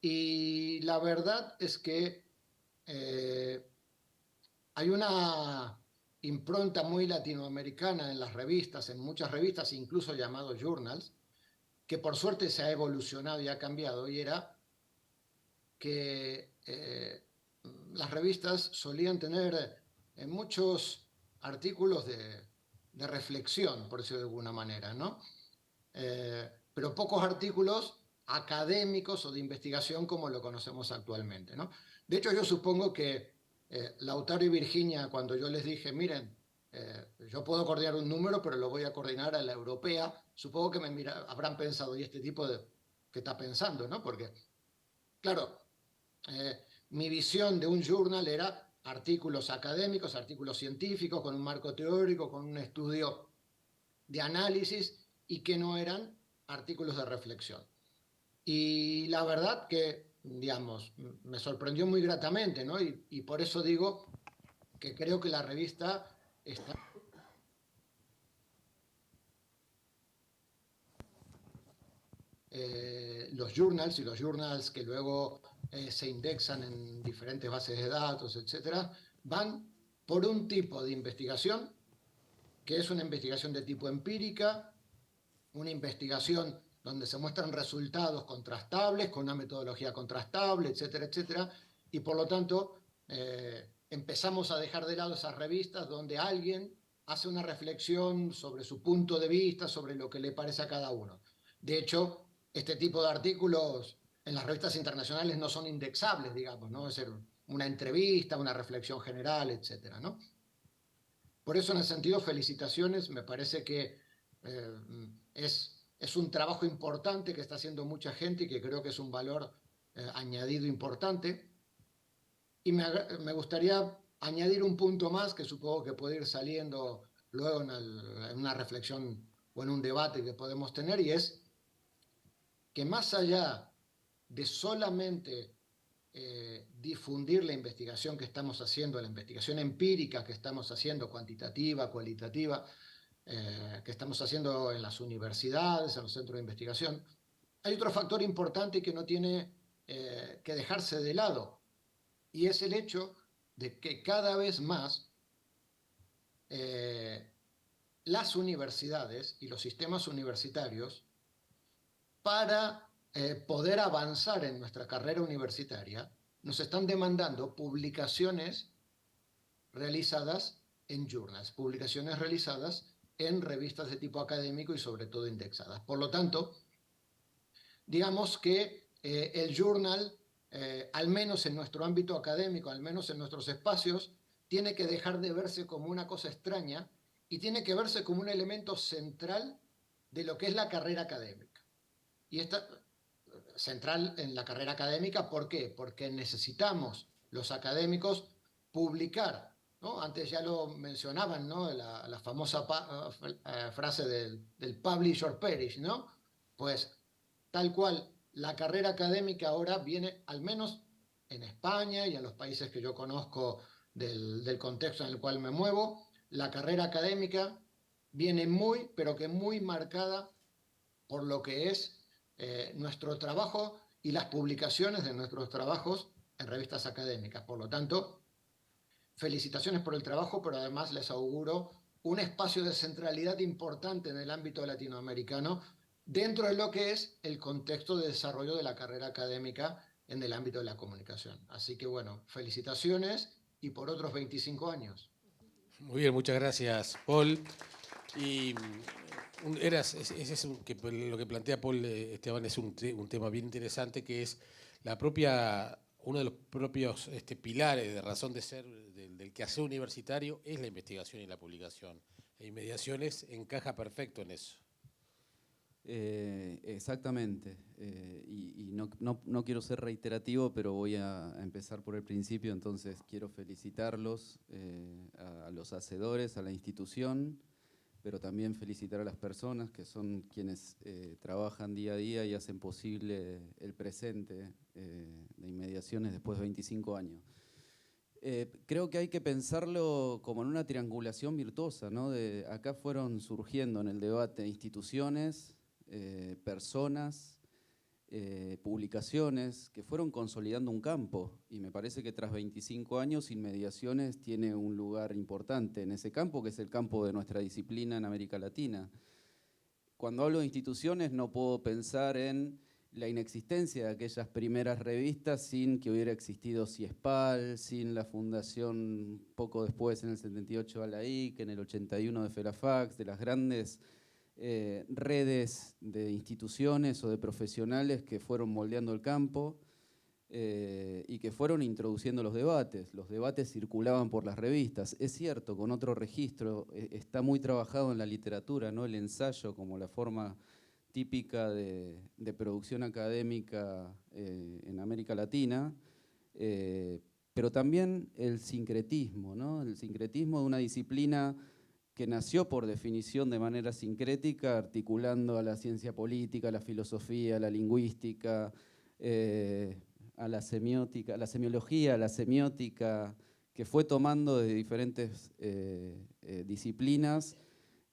Y la verdad es que hay una impronta muy latinoamericana en las revistas, en muchas revistas, incluso llamados journals, que por suerte se ha evolucionado y ha cambiado, y era que las revistas solían tener muchos artículos de reflexión, por decirlo de alguna manera, ¿no? Pero pocos artículos académicos o de investigación como lo conocemos actualmente, ¿no? De hecho, yo supongo que Lautaro y Virginia, cuando yo les dije, miren, yo puedo coordinar un número, pero lo voy a coordinar a la europea, supongo que habrán pensado, ¿y este tipo de qué está pensando?, ¿no? Porque, claro, mi visión de un journal era artículos académicos, artículos científicos, con un marco teórico, con un estudio de análisis, y que no eran artículos de reflexión. Y la verdad que, digamos, me sorprendió muy gratamente, ¿no? Y por eso digo que creo que la revista está... los journals que luego se indexan en diferentes bases de datos, etcétera, van por un tipo de investigación que es una investigación de tipo empírica, una investigación donde se muestran resultados contrastables, con una metodología contrastable, etcétera, etcétera, y por lo tanto empezamos a dejar de lado esas revistas donde alguien hace una reflexión sobre su punto de vista, sobre lo que le parece a cada uno. De hecho, este tipo de artículos en las revistas internacionales no son indexables, digamos, ¿no? Es ser una entrevista, una reflexión general, etcétera, ¿no? Por eso, en ese sentido, felicitaciones. Me parece que es un trabajo importante que está haciendo mucha gente y que creo que es un valor añadido importante. Y me gustaría añadir un punto más que supongo que puede ir saliendo luego en una reflexión o en un debate que podemos tener, y es que más allá de solamente difundir la investigación que estamos haciendo, la investigación empírica que estamos haciendo, cuantitativa, cualitativa, que estamos haciendo en las universidades, en los centros de investigación, hay otro factor importante que no tiene que dejarse de lado, y es el hecho de que cada vez más las universidades y los sistemas universitarios, para poder avanzar en nuestra carrera universitaria, nos están demandando publicaciones realizadas en journals, publicaciones realizadas en revistas de tipo académico y sobre todo indexadas. Por lo tanto, digamos que el journal, al menos en nuestro ámbito académico, al menos en nuestros espacios, tiene que dejar de verse como una cosa extraña y tiene que verse como un elemento central de lo que es la carrera académica. Y esta central en la carrera académica, ¿por qué? Porque necesitamos los académicos publicar, ¿no? Antes ya lo mencionaban, ¿no? La famosa frase del publish or perish, ¿no? Pues tal cual, la carrera académica ahora viene, al menos en España y en los países que yo conozco del contexto en el cual me muevo, la carrera académica viene muy, pero que muy marcada por lo que es nuestro trabajo y las publicaciones de nuestros trabajos en revistas académicas. Por lo tanto, felicitaciones por el trabajo, pero además les auguro un espacio de centralidad importante en el ámbito latinoamericano dentro de lo que es el contexto de desarrollo de la carrera académica en el ámbito de la comunicación. Así que bueno, felicitaciones y por otros 25 años. Muy bien, muchas gracias, Paul. Y lo que plantea Paul, Esteban, es un tema bien interesante, que es la propia uno de los propios pilares de razón de ser del quehacer universitario es la investigación y la publicación. E Inmediaciones encaja perfecto en eso. Exactamente. Y no quiero ser reiterativo, pero voy a empezar por el principio. Entonces quiero felicitarlos, a los hacedores, a la institución, pero también felicitar a las personas que son quienes trabajan día a día y hacen posible el presente de Inmediaciones después de 25 años. Creo que hay que pensarlo como en una triangulación virtuosa, ¿no? Acá fueron surgiendo en el debate instituciones, personas, publicaciones que fueron consolidando un campo, y me parece que tras 25 años Inmediaciones tiene un lugar importante en ese campo, que es el campo de nuestra disciplina en América Latina. Cuando hablo de instituciones no puedo pensar en la inexistencia de aquellas primeras revistas sin que hubiera existido CIESPAL, sin la fundación poco después en el 78 de la IC, en el 81 de FELAFAX, de las grandes redes de instituciones o de profesionales que fueron moldeando el campo y que fueron introduciendo los debates. Los debates circulaban por las revistas. Es cierto, con otro registro, está muy trabajado en la literatura, ¿no? El ensayo como la forma típica de producción académica en América Latina, pero también el sincretismo, ¿no? El sincretismo de una disciplina que nació por definición de manera sincrética, articulando a la ciencia política, a la filosofía, a la lingüística, a la semiótica, a la semiología, a la semiótica, que fue tomando de diferentes disciplinas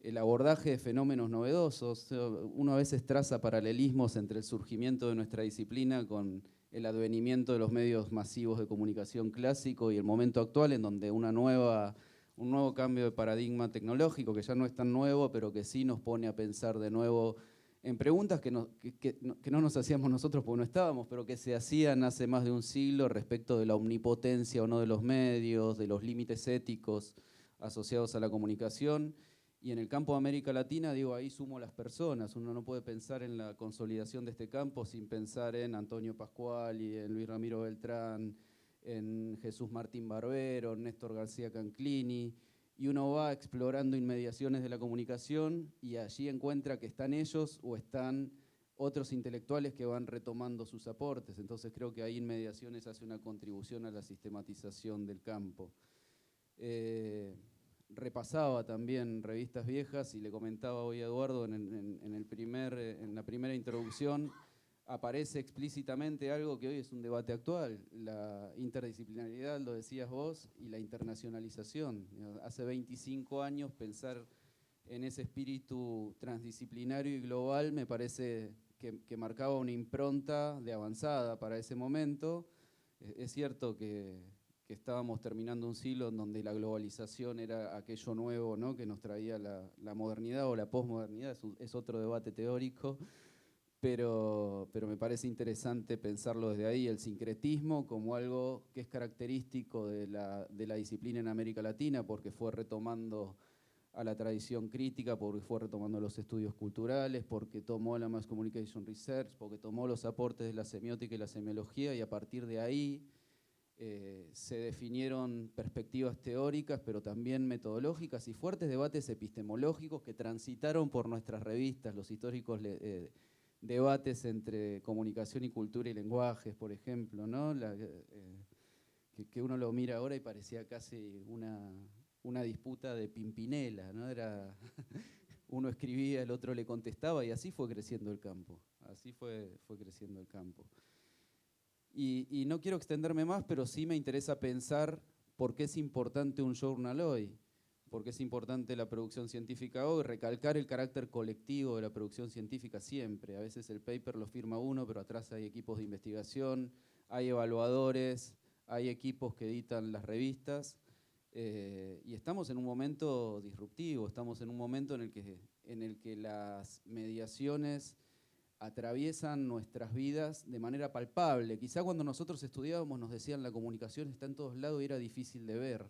el abordaje de fenómenos novedosos. Uno a veces traza paralelismos entre el surgimiento de nuestra disciplina con el advenimiento de los medios masivos de comunicación clásico y el momento actual en donde un nuevo cambio de paradigma tecnológico, que ya no es tan nuevo, pero que sí nos pone a pensar de nuevo en preguntas que no nos hacíamos nosotros porque no estábamos, pero que se hacían hace más de un siglo respecto de la omnipotencia o no de los medios, de los límites éticos asociados a la comunicación. Y en el campo de América Latina, digo, ahí sumo las personas. Uno no puede pensar en la consolidación de este campo sin pensar en Antonio Pascuali, en Luis Ramiro Beltrán, en Jesús Martín Barbero, en Néstor García Canclini, y uno va explorando inmediaciones de la comunicación y allí encuentra que están ellos o están otros intelectuales que van retomando sus aportes. Entonces creo que ahí Inmediaciones hace una contribución a la sistematización del campo. Repasaba también revistas viejas y le comentaba hoy a Eduardo en la primera introducción, aparece explícitamente algo que hoy es un debate actual, la interdisciplinaridad, lo decías vos, y la internacionalización. Hace 25 años pensar en ese espíritu transdisciplinario y global me parece que marcaba una impronta de avanzada para ese momento. Es cierto que estábamos terminando un siglo en donde la globalización era aquello nuevo, ¿no? Que nos traía la modernidad o la posmodernidad, es otro debate teórico, pero me parece interesante pensarlo desde ahí, el sincretismo como algo que es característico de la disciplina en América Latina, porque fue retomando a la tradición crítica, porque fue retomando los estudios culturales, porque tomó la Mass Communication Research, porque tomó los aportes de la semiótica y la semiología, y a partir de ahí se definieron perspectivas teóricas, pero también metodológicas y fuertes debates epistemológicos que transitaron por nuestras revistas, los históricos debates entre comunicación y cultura y lenguajes, por ejemplo, ¿no? Que uno lo mira ahora y parecía casi una disputa de Pimpinela, ¿no? Era uno escribía, el otro le contestaba, y así fue creciendo el campo, así fue creciendo el campo. Y no quiero extenderme más, pero sí me interesa pensar por qué es importante un journal hoy, por qué es importante la producción científica hoy, recalcar el carácter colectivo de la producción científica siempre. A veces el paper lo firma uno, pero atrás hay equipos de investigación, hay evaluadores, hay equipos que editan las revistas, y estamos en un momento disruptivo, estamos en un momento en el que las mediaciones atraviesan nuestras vidas de manera palpable. Quizá cuando nosotros estudiábamos nos decían la comunicación está en todos lados y era difícil de ver.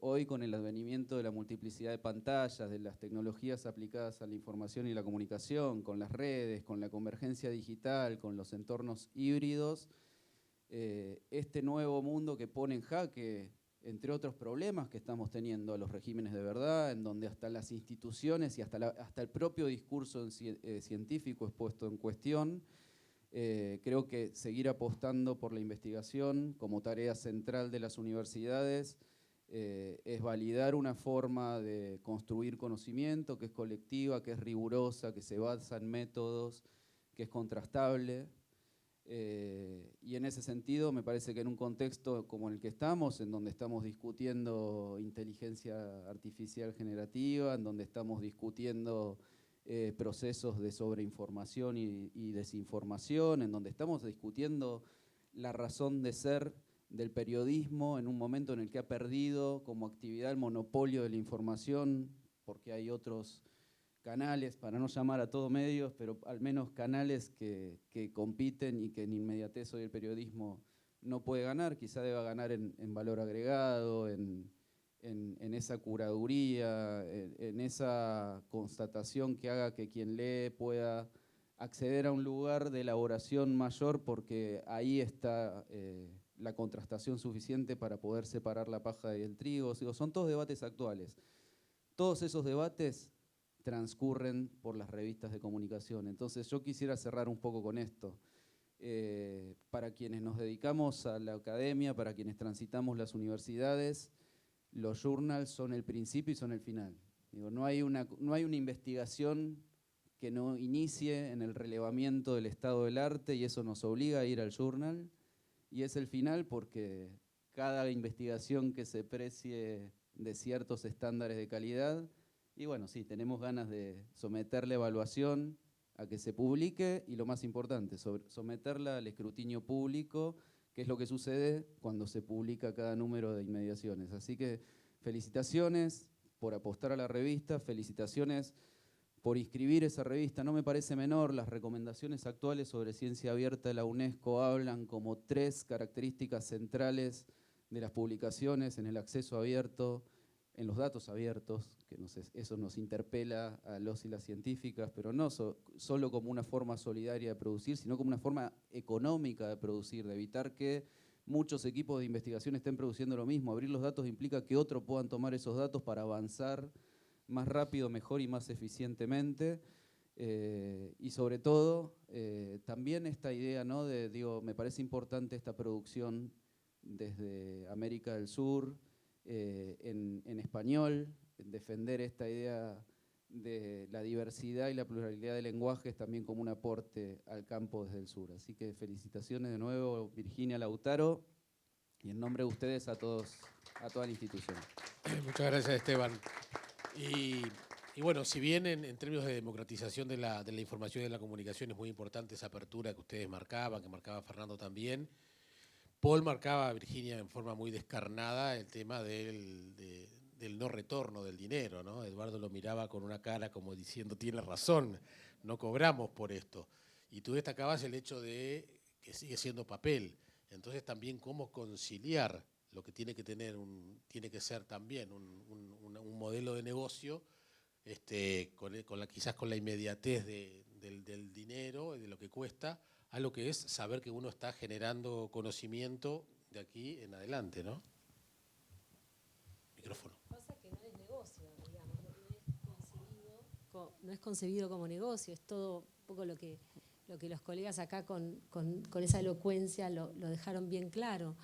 Hoy con el advenimiento de la multiplicidad de pantallas, de las tecnologías aplicadas a la información y la comunicación, con las redes, con la convergencia digital, con los entornos híbridos, este nuevo mundo que pone en jaque, entre otros problemas que estamos teniendo, a los regímenes de verdad, en donde hasta las instituciones y hasta el propio discurso científico es puesto en cuestión. Creo que seguir apostando por la investigación como tarea central de las universidades es validar una forma de construir conocimiento que es colectiva, que es rigurosa, que se basa en métodos, que es contrastable. Y en ese sentido me parece que en un contexto como el que estamos, en donde estamos discutiendo inteligencia artificial generativa, en donde estamos discutiendo procesos de sobreinformación y desinformación, en donde estamos discutiendo la razón de ser del periodismo en un momento en el que ha perdido como actividad el monopolio de la información, porque hay otros canales, para no llamar a todo medios, pero al menos canales que compiten y que en inmediatez hoy el periodismo no puede ganar, quizá deba ganar en valor agregado, en esa curaduría, en esa constatación que haga que quien lee pueda acceder a un lugar de elaboración mayor, porque ahí está la contrastación suficiente para poder separar la paja del trigo. Digo, son todos debates actuales. Todos esos debates transcurren por las revistas de comunicación. Entonces yo quisiera cerrar un poco con esto. Para quienes nos dedicamos a la academia, para quienes transitamos las universidades, los journals son el principio y son el final. Digo, no hay una investigación que no inicie en el relevamiento del estado del arte, y eso nos obliga a ir al journal, y es el final porque cada investigación que se precie de ciertos estándares de calidad, y bueno, sí, tenemos ganas de someterla a evaluación, a que se publique, y lo más importante, someterla al escrutinio público, que es lo que sucede cuando se publica cada número de Inmediaciones. Así que felicitaciones por apostar a la revista, felicitaciones por inscribir esa revista. No me parece menor, las recomendaciones actuales sobre ciencia abierta de la UNESCO hablan como 3 características centrales de las publicaciones: en el acceso abierto, en los datos abiertos, que eso nos interpela a los y las científicas, pero no solo como una forma solidaria de producir, sino como una forma económica de producir, de evitar que muchos equipos de investigación estén produciendo lo mismo. Abrir los datos implica que otros puedan tomar esos datos para avanzar más rápido, mejor y más eficientemente. Y sobre todo, también esta idea, ¿no? Me parece importante esta producción desde América del Sur, en español, en defender esta idea de la diversidad y la pluralidad de lenguajes también como un aporte al campo desde el sur. Así que felicitaciones de nuevo, Virginia, Lautaro, y en nombre de ustedes a toda la institución. Muchas gracias, Esteban. Y bueno, si bien en términos de democratización de la información y de la comunicación es muy importante esa apertura que ustedes marcaban, que marcaba Fernando también, Paul marcaba a Virginia en forma muy descarnada el tema del no retorno del dinero, ¿no? Eduardo lo miraba con una cara como diciendo, tiene razón, no cobramos por esto. Y tú destacabas el hecho de que sigue siendo papel. Entonces también cómo conciliar lo que tiene que tener tiene que ser también un modelo de negocio quizás con la inmediatez del dinero y de lo que cuesta, a lo que es saber que uno está generando conocimiento de aquí en adelante, ¿no? Micrófono. Pasa que no es negocio, digamos, no es concebido como negocio, es todo un poco lo que los colegas acá con esa elocuencia lo dejaron bien claro.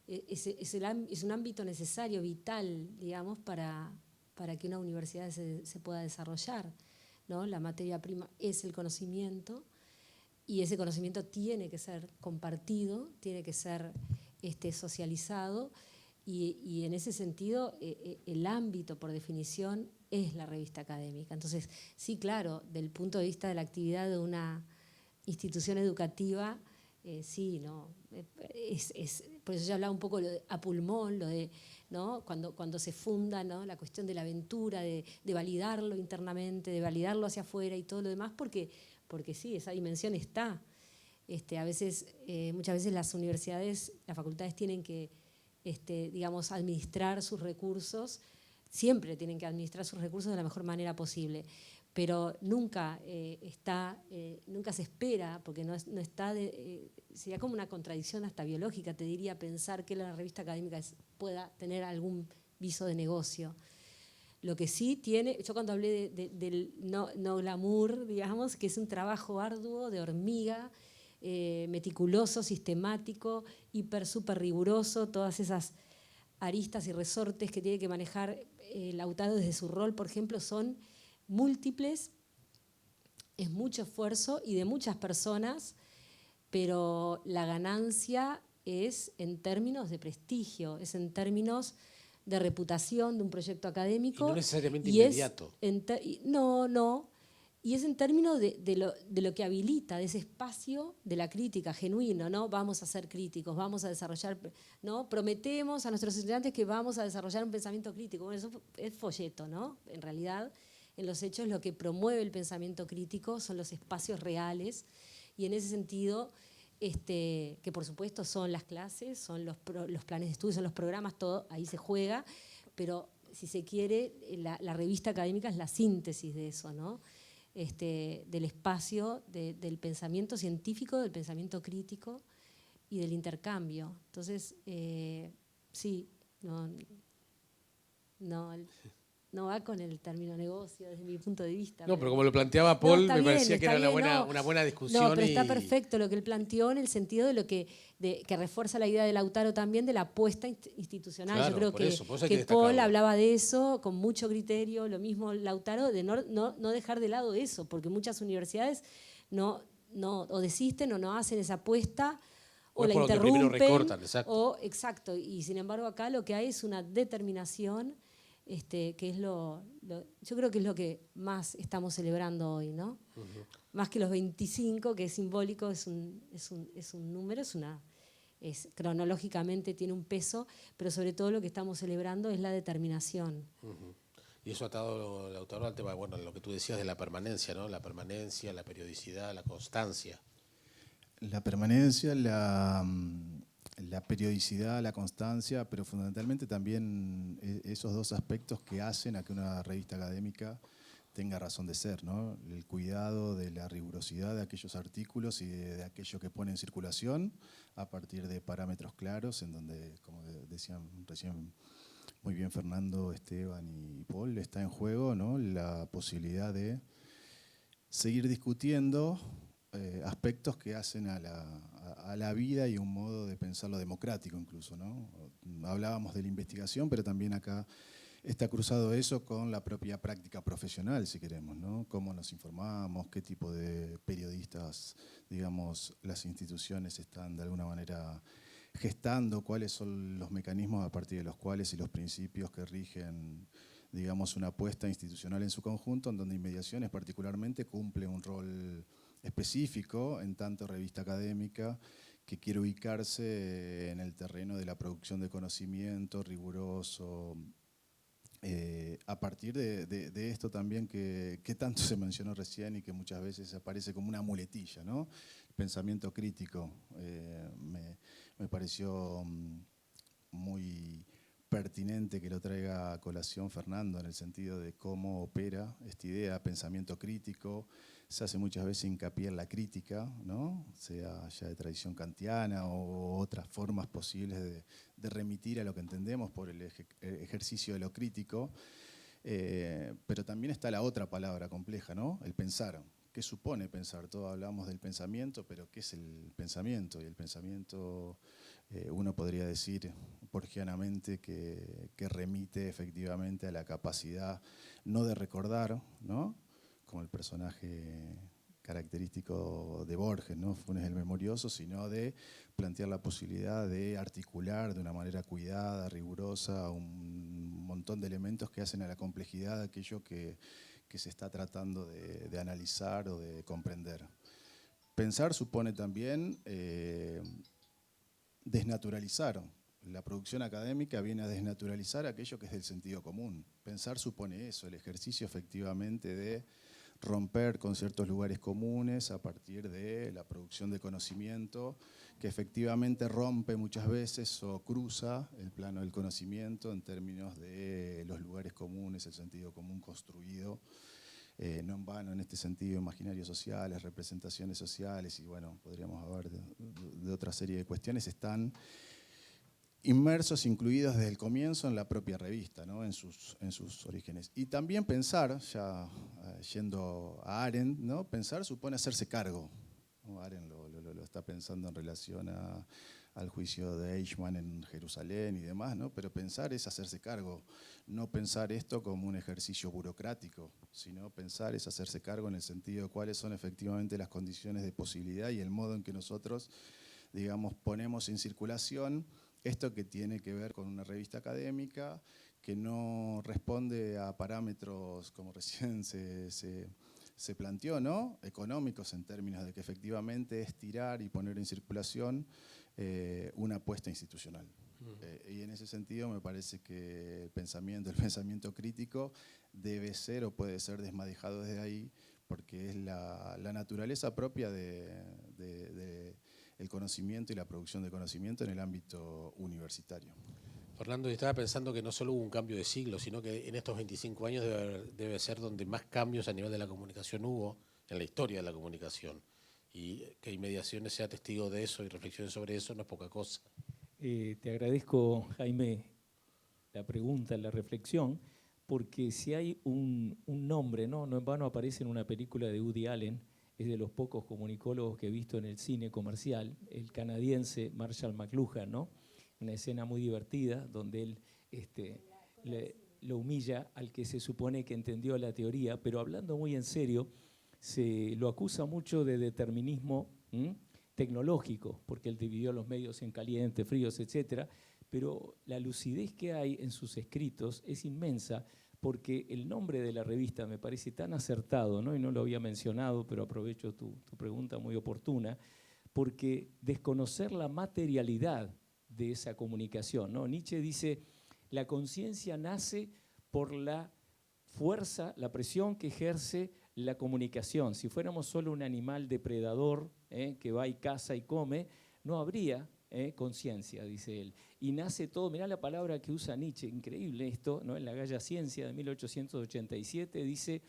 Es un ámbito necesario, vital, digamos, para que una universidad se pueda desarrollar, ¿no? La materia prima es el conocimiento, y ese conocimiento tiene que ser compartido, tiene que ser socializado, y en ese sentido el ámbito, por definición, es la revista académica. Entonces, sí, claro, del punto de vista de la actividad de una institución educativa, sí, ¿no? Por eso yo hablaba un poco a pulmón, ¿no? Cuando se funda, ¿no? La cuestión de la aventura, de validarlo internamente, de validarlo hacia afuera y todo lo demás, porque sí, esa dimensión está. Muchas veces las universidades, las facultades tienen que, digamos, administrar sus recursos, siempre tienen que administrar sus recursos de la mejor manera posible. pero nunca nunca se espera, porque no está, sería como una contradicción hasta biológica, te diría, pensar que la revista académica pueda tener algún viso de negocio. Lo que sí tiene, yo cuando hablé del no glamour, digamos, que es un trabajo arduo, de hormiga, meticuloso, sistemático, súper riguroso, todas esas aristas y resortes que tiene que manejar Lautaro desde su rol, por ejemplo, son múltiples, es mucho esfuerzo y de muchas personas, pero la ganancia es en términos de prestigio, es en términos de reputación de un proyecto académico. Y no necesariamente inmediato. No. Y es en términos de lo que habilita, de ese espacio de la crítica genuino, ¿no? Vamos a ser críticos, vamos a desarrollar, ¿no? Prometemos a nuestros estudiantes que vamos a desarrollar un pensamiento crítico. Bueno, eso es folleto, ¿no? En realidad, en los hechos, lo que promueve el pensamiento crítico son los espacios reales, y en ese sentido, que por supuesto son las clases, son los planes de estudio, son los programas, todo ahí se juega, pero si se quiere, la revista académica es la síntesis de eso, ¿no? Del espacio, del pensamiento científico, del pensamiento crítico y del intercambio. Entonces, sí, no va con el término negocio desde mi punto de vista. No, pero como lo planteaba Paul, me parecía que era bien, una buena discusión. No, pero está perfecto lo que él planteó en el sentido de que refuerza la idea de Lautaro también de la apuesta institucional. Claro, yo creo por que, eso hay que que Paul hablaba de eso con mucho criterio, lo mismo Lautaro, de no dejar de lado eso, porque muchas universidades o desisten o no hacen esa apuesta, o la interrumpen, recortan, exacto. Exacto, y sin embargo acá lo que hay es una determinación, que es yo creo que es lo que más estamos celebrando hoy, ¿no? Uh-huh. Más que los 25, que es simbólico, es un número, cronológicamente tiene un peso, pero sobre todo lo que estamos celebrando es la determinación. Uh-huh. Y eso atado Lautaro al tema, bueno, lo que tú decías de la permanencia, ¿no? La permanencia, la periodicidad, la constancia. La permanencia, la periodicidad, la constancia, pero fundamentalmente también esos dos aspectos que hacen a que una revista académica tenga razón de ser, ¿no? El cuidado de la rigurosidad de aquellos artículos y de aquello que pone en circulación a partir de parámetros claros, en donde, como decían recién muy bien Fernando, Esteban y Paul, está en juego, ¿no? La posibilidad de seguir discutiendo aspectos que hacen a la vida y un modo de pensarlo democrático incluso, ¿no? Hablábamos de la investigación, pero también acá está cruzado eso con la propia práctica profesional, si queremos, ¿no? Cómo nos informamos, qué tipo de periodistas, digamos, las instituciones están de alguna manera gestando, cuáles son los mecanismos a partir de los cuales y los principios que rigen, digamos, una apuesta institucional en su conjunto, en donde Inmediaciones particularmente cumple un rol específico, en tanto revista académica, que quiere ubicarse en el terreno de la producción de conocimiento riguroso, a partir de esto también que tanto se mencionó recién y que muchas veces aparece como una muletilla, ¿no? El pensamiento crítico me pareció muy pertinente que lo traiga a colación Fernando, en el sentido de cómo opera esta idea, pensamiento crítico. Se hace muchas veces hincapié en la crítica, ¿no? Sea ya de tradición kantiana o otras formas posibles de remitir a lo que entendemos por el ejercicio de lo crítico. Pero también está la otra palabra compleja, ¿no? El pensar. ¿Qué supone pensar? Todos hablamos del pensamiento, pero ¿qué es el pensamiento? Y el pensamiento, uno podría decir borgianamente que remite efectivamente a la capacidad no de recordar, ¿no? Como el personaje característico de Borges, ¿no? Funes el Memorioso, sino de plantear la posibilidad de articular de una manera cuidada, rigurosa, un montón de elementos que hacen a la complejidad de aquello que se está tratando de analizar o de comprender. Pensar supone también desnaturalizar. La producción académica viene a desnaturalizar aquello que es del sentido común. Pensar supone eso, el ejercicio efectivamente de romper con ciertos lugares comunes a partir de la producción de conocimiento, que efectivamente rompe muchas veces o cruza el plano del conocimiento en términos de los lugares comunes, el sentido común construido no en vano en este sentido, imaginarios sociales, representaciones sociales y bueno, podríamos hablar de otra serie de cuestiones, están inmersos, incluidos desde el comienzo en la propia revista, ¿no? en sus orígenes. Y también pensar, ya yendo a Arendt, ¿no? Pensar supone hacerse cargo, ¿no? Arendt lo está pensando en relación al juicio de Eichmann en Jerusalén y demás, ¿no? Pero pensar es hacerse cargo, no pensar esto como un ejercicio burocrático, sino pensar es hacerse cargo en el sentido de cuáles son efectivamente las condiciones de posibilidad y el modo en que nosotros, digamos, ponemos en circulación esto que tiene que ver con una revista académica que no responde a parámetros, como recién se planteó, ¿no? Económicos, en términos de que efectivamente es tirar y poner en circulación una apuesta institucional. Y en ese sentido me parece que el pensamiento crítico debe ser o puede ser desmadejado desde ahí, porque es la naturaleza propia el conocimiento y la producción de conocimiento en el ámbito universitario. Fernando, yo estaba pensando que no solo hubo un cambio de siglo, sino que en estos 25 años debe ser donde más cambios a nivel de la comunicación hubo en la historia de la comunicación. Y que Inmediaciones sea testigo de eso y reflexiones sobre eso no es poca cosa. Te agradezco, Jaime, la pregunta, la reflexión, porque si hay un nombre, no en vano aparece en una película de Woody Allen, es de los pocos comunicólogos que he visto en el cine comercial, el canadiense Marshall McLuhan, ¿no? Una escena muy divertida donde él lo humilla al que se supone que entendió la teoría, pero hablando muy en serio, se lo acusa mucho de determinismo tecnológico, porque él dividió los medios en calientes, fríos, etc. Pero la lucidez que hay en sus escritos es inmensa, porque el nombre de la revista me parece tan acertado, ¿no? Y no lo había mencionado, pero aprovecho tu pregunta muy oportuna, porque desconocer la materialidad de esa comunicación, ¿no? Nietzsche dice, la conciencia nace por la fuerza, la presión que ejerce la comunicación. Si fuéramos solo un animal depredador que va y caza y come, no habría conciencia, dice él. Y nace todo, mirá la palabra que usa Nietzsche, increíble esto, ¿no? En la Gaia Ciencia de 1887 dice,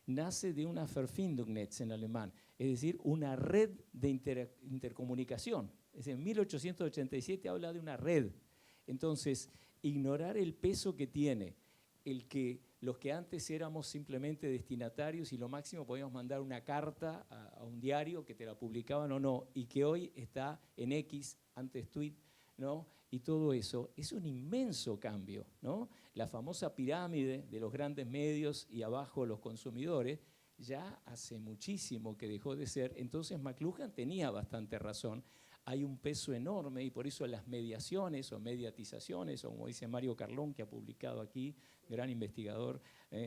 nace de una Verfindungsnetz en alemán, es decir, una red de intercomunicación. Es decir, en 1887 habla de una red. Entonces, ignorar el peso que tiene el que los que antes éramos simplemente destinatarios y lo máximo podíamos mandar una carta a un diario que te la publicaban o no, y que hoy está en X, antes tweet, ¿no? Y todo eso es un inmenso cambio, ¿no? La famosa pirámide de los grandes medios y abajo los consumidores ya hace muchísimo que dejó de ser. Entonces McLuhan tenía bastante razón. Hay un peso enorme y por eso las mediaciones o mediatizaciones, o como dice Mario Carlón, que ha publicado aquí, gran investigador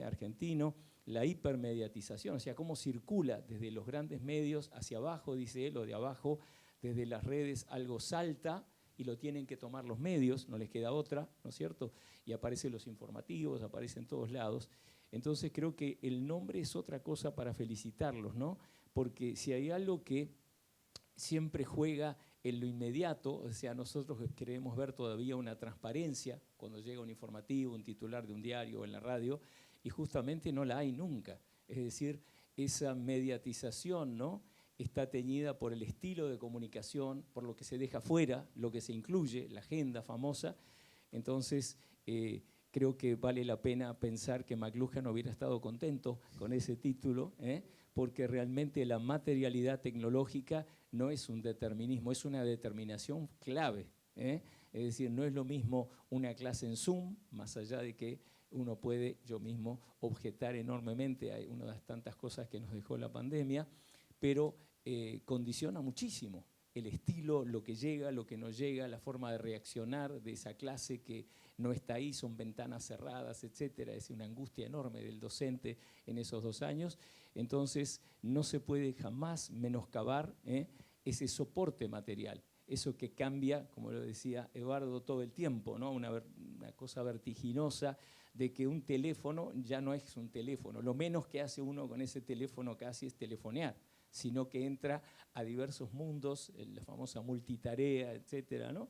argentino, la hipermediatización, o sea, cómo circula desde los grandes medios hacia abajo, dice él, o de abajo, desde las redes algo salta y lo tienen que tomar los medios, no les queda otra, ¿no es cierto? Y aparecen los informativos, aparecen en todos lados. Entonces creo que el nombre es otra cosa para felicitarlos, ¿no? Porque si hay algo que siempre juega en lo inmediato, o sea, nosotros queremos ver todavía una transparencia cuando llega un informativo, un titular de un diario o en la radio, y justamente no la hay nunca. Es decir, esa mediatización, ¿no? Está teñida por el estilo de comunicación, por lo que se deja fuera, lo que se incluye, la agenda famosa. Entonces, creo que vale la pena pensar que McLuhan hubiera estado contento con ese título, porque realmente la materialidad tecnológica no es un determinismo, es una determinación clave. Es decir, no es lo mismo una clase en Zoom, más allá de que uno puede, yo mismo, objetar enormemente a una de las tantas cosas que nos dejó la pandemia, pero condiciona muchísimo el estilo, lo que llega, lo que no llega, la forma de reaccionar de esa clase que no está ahí, son ventanas cerradas, etcétera. Es una angustia enorme del docente en esos 2 años. Entonces, no se puede jamás menoscabar ese soporte material, eso que cambia, como lo decía Eduardo, todo el tiempo, ¿no? Una cosa vertiginosa de que un teléfono ya no es un teléfono. Lo menos que hace uno con ese teléfono casi es telefonear, sino que entra a diversos mundos, la famosa multitarea, etcétera, ¿no?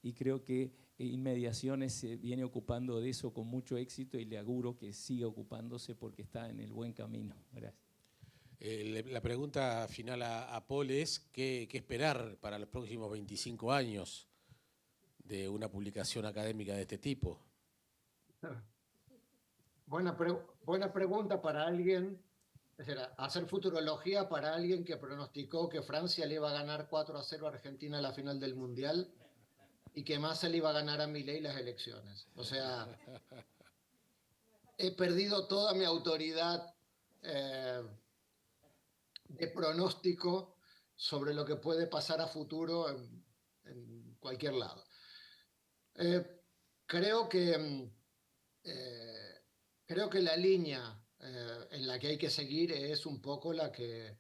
Y creo que Inmediaciones se viene ocupando de eso con mucho éxito y le auguro que siga ocupándose porque está en el buen camino. Gracias. La pregunta final a Paul es, ¿qué esperar para los próximos 25 años de una publicación académica de este tipo? Buena pregunta para alguien, es decir, hacer futurología para alguien que pronosticó que Francia le iba a ganar 4-0 a Argentina en la final del Mundial y que Massa le iba a ganar a Milei las elecciones. O sea, he perdido toda mi autoridad de pronóstico sobre lo que puede pasar a futuro en cualquier lado. Creo que la línea en la que hay que seguir es un poco la que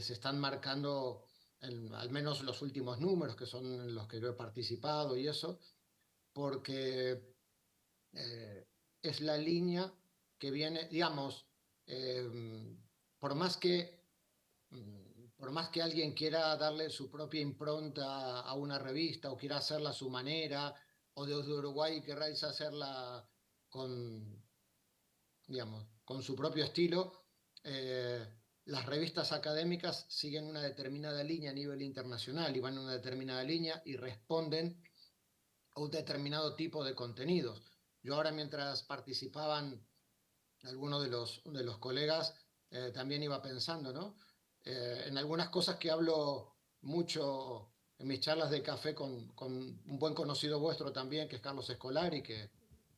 se están marcando al menos los últimos números, que son en los que yo he participado y eso, porque es la línea que viene, digamos, por más que alguien quiera darle su propia impronta a una revista o quiera hacerla a su manera, o desde Uruguay querráis hacerla con su propio estilo, las revistas académicas siguen una determinada línea a nivel internacional y van en una determinada línea y responden a un determinado tipo de contenidos. Yo ahora, mientras participaban algunos de los colegas, también iba pensando, ¿no? En algunas cosas que hablo mucho en mis charlas de café con un buen conocido vuestro también, que es Carlos Escolari,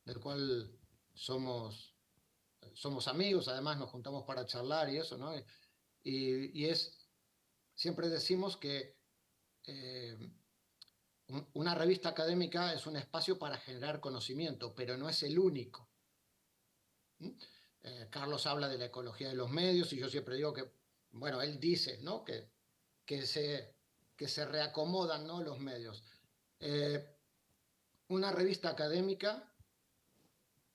del cual somos amigos, además nos juntamos para charlar y eso, ¿no? Siempre decimos que una revista académica es un espacio para generar conocimiento, pero no es el único. Carlos habla de la ecología de los medios y yo siempre digo que, bueno, él dice, ¿no?, que se reacomodan, ¿no?, los medios. Una revista académica,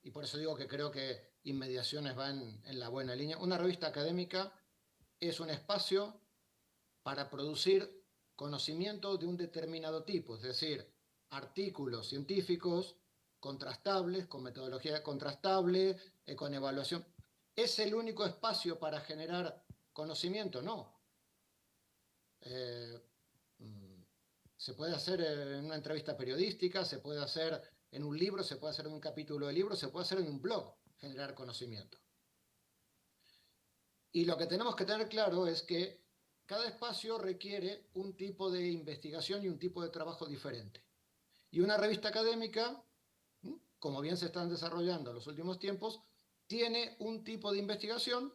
y por eso digo que creo que Inmediaciones va en la buena línea, una revista académica es un espacio para producir conocimiento de un determinado tipo, es decir, artículos científicos contrastables, con metodología contrastable, con evaluación. ¿Es el único espacio para generar conocimiento? No. Se puede hacer en una entrevista periodística, se puede hacer en un libro, se puede hacer en un capítulo de libro, se puede hacer en un blog, generar conocimiento. Y lo que tenemos que tener claro es que cada espacio requiere un tipo de investigación y un tipo de trabajo diferente. Y una revista académica, como bien se están desarrollando en los últimos tiempos, tiene un tipo de investigación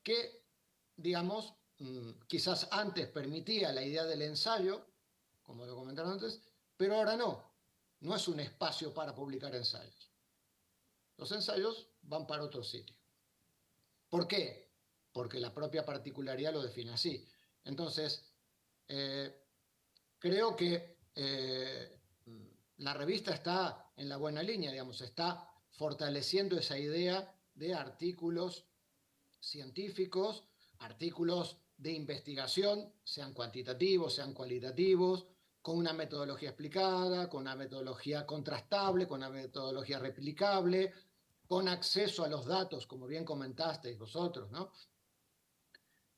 que, digamos, quizás antes permitía la idea del ensayo, como lo comentaron antes, pero ahora no. No es un espacio para publicar ensayos. Los ensayos van para otro sitio. ¿Por qué? Porque la propia particularidad lo define así. Entonces, creo que la revista está en la buena línea, digamos, está fortaleciendo esa idea de artículos científicos, artículos de investigación, sean cuantitativos, sean cualitativos, con una metodología explicada, con una metodología contrastable, con una metodología replicable, con acceso a los datos, como bien comentasteis vosotros, ¿no?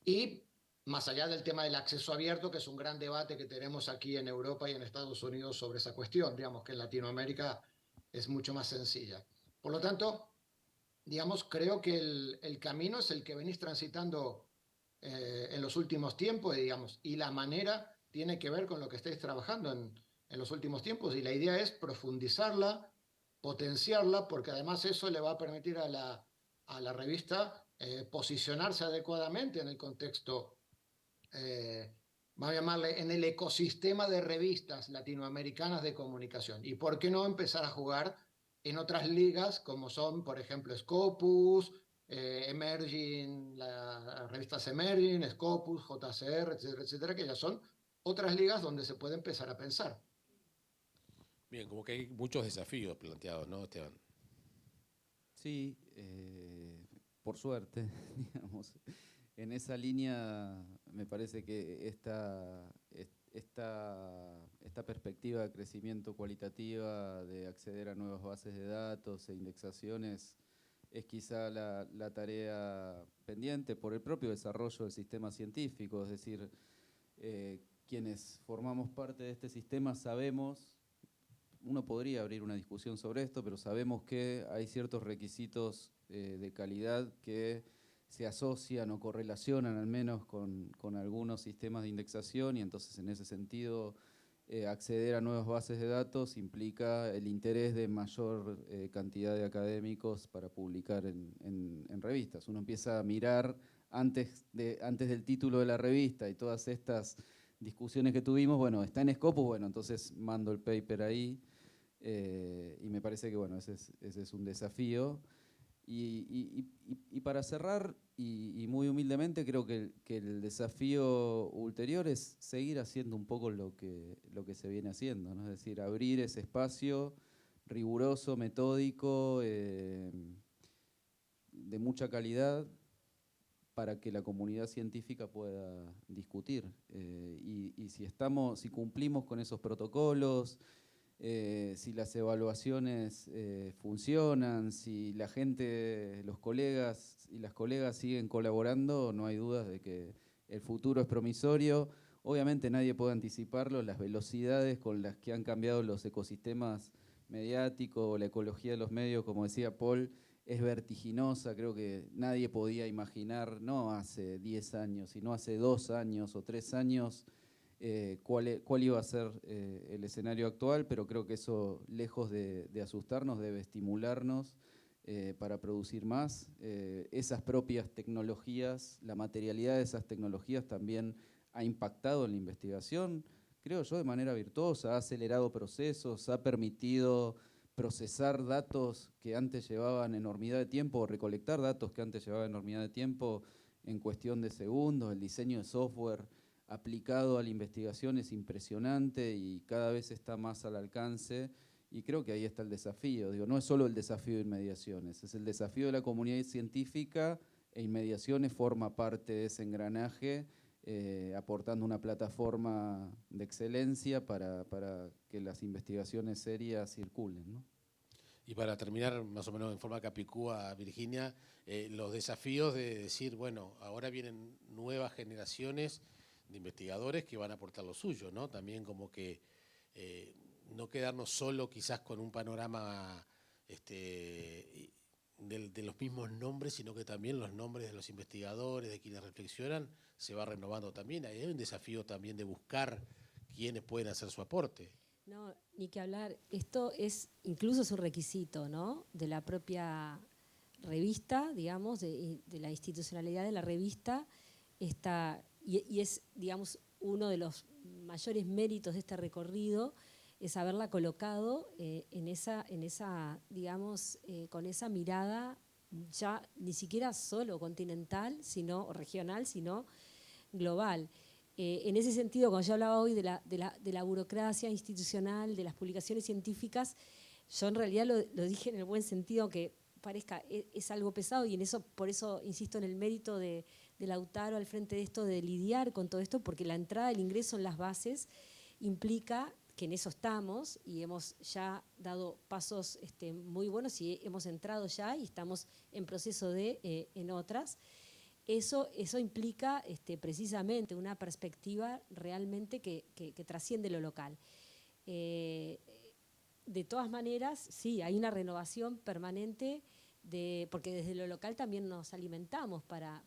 Y más allá del tema del acceso abierto, que es un gran debate que tenemos aquí en Europa y en Estados Unidos sobre esa cuestión, digamos que en Latinoamérica es mucho más sencilla. Por lo tanto, digamos, creo que el camino es el que venís transitando en los últimos tiempos, digamos, y la manera tiene que ver con lo que estáis trabajando en los últimos tiempos, y la idea es profundizarla, potenciarla, porque además eso le va a permitir a la revista posicionarse adecuadamente en el contexto, vamos a llamarle, en el ecosistema de revistas latinoamericanas de comunicación. Y por qué no empezar a jugar en otras ligas, como son, por ejemplo, Scopus, Emerging, las revistas Emerging, Scopus, JCR, etcétera, etcétera, que ya son otras ligas donde se puede empezar a pensar. Bien, como que hay muchos desafíos planteados, ¿no, Esteban? Sí, por suerte, digamos. En esa línea Me parece que esta perspectiva de crecimiento cualitativa, de acceder a nuevas bases de datos e indexaciones, es quizá la tarea pendiente por el propio desarrollo del sistema científico. Es decir, quienes formamos parte de este sistema sabemos, uno podría abrir una discusión sobre esto, pero sabemos que hay ciertos requisitos de calidad que se asocian o correlacionan al menos con algunos sistemas de indexación, y entonces en ese sentido acceder a nuevas bases de datos implica el interés de mayor cantidad de académicos para publicar en revistas. Uno empieza a mirar antes del título de la revista y todas estas discusiones que tuvimos, bueno, está en Scopus, bueno, entonces mando el paper ahí, y me parece que bueno, ese es un desafío. Y para cerrar, y muy humildemente, creo que el desafío ulterior es seguir haciendo un poco lo que se viene haciendo, ¿no? Es decir, abrir ese espacio riguroso, metódico, de mucha calidad, para que la comunidad científica pueda discutir. Y si cumplimos con esos protocolos, si las evaluaciones funcionan, si la gente, los colegas y las colegas siguen colaborando, no hay dudas de que el futuro es promisorio. Obviamente nadie puede anticiparlo, las velocidades con las que han cambiado los ecosistemas mediáticos, la ecología de los medios, como decía Paul, es vertiginosa. Creo que nadie podía imaginar, no hace 10 años, sino hace 2 años o 3 años, cuál iba a ser el escenario actual, pero creo que eso, lejos de asustarnos, debe estimularnos para producir más. Esas propias tecnologías, la materialidad de esas tecnologías también ha impactado en la investigación, creo yo, de manera virtuosa, ha acelerado procesos, ha permitido procesar datos que antes llevaban enormidad de tiempo, o recolectar datos que antes llevaban enormidad de tiempo en cuestión de segundos. El diseño de software aplicado a la investigación es impresionante y cada vez está más al alcance, y creo que ahí está el desafío. Digo, no es solo el desafío de Inmediaciones, es el desafío de la comunidad científica, e Inmediaciones forma parte de ese engranaje, aportando una plataforma de excelencia para que las investigaciones serias circulen, ¿no? Y para terminar, más o menos en forma capicúa, Virginia, los desafíos de decir, bueno, ahora vienen nuevas generaciones de investigadores que van a aportar lo suyo, ¿no? También como que no quedarnos solo quizás con un panorama de los mismos nombres, sino que también los nombres de los investigadores, de quienes reflexionan, se va renovando también. Hay un desafío también de buscar quiénes pueden hacer su aporte. No, ni que hablar. Esto es incluso es un requisito, ¿no?, de la propia revista, digamos, de la institucionalidad de la revista. Y es, digamos, uno de los mayores méritos de este recorrido, es haberla colocado en esa digamos, con esa mirada ya ni siquiera solo continental, o regional, sino global. En ese sentido, cuando yo hablaba hoy de la burocracia institucional, de las publicaciones científicas, yo en realidad lo dije en el buen sentido, aunque parezca, es algo pesado, y por eso insisto en el mérito de Lautaro al frente de esto, de lidiar con todo esto, porque la entrada, el ingreso en las bases implica que en eso estamos, y hemos ya dado pasos muy buenos, y hemos entrado ya y estamos en proceso en otras. Eso implica precisamente una perspectiva realmente que trasciende lo local. De todas maneras, sí, hay una renovación permanente, porque desde lo local también nos alimentamos para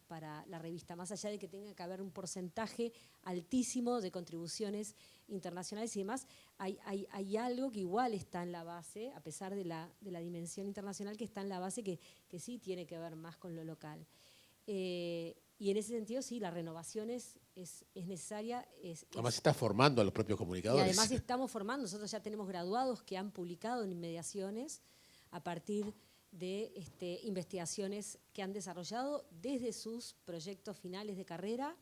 la revista, más allá de que tenga que haber un porcentaje altísimo de contribuciones internacionales y demás, hay algo que igual está en la base, a pesar de la dimensión internacional, que está en la base, que sí tiene que ver más con lo local. Y en ese sentido, sí, la renovación es necesaria. Además está formando a los propios comunicadores. Y además estamos formando, nosotros ya tenemos graduados que han publicado en Inmediaciones a partir de investigaciones que han desarrollado desde sus proyectos finales de carrera,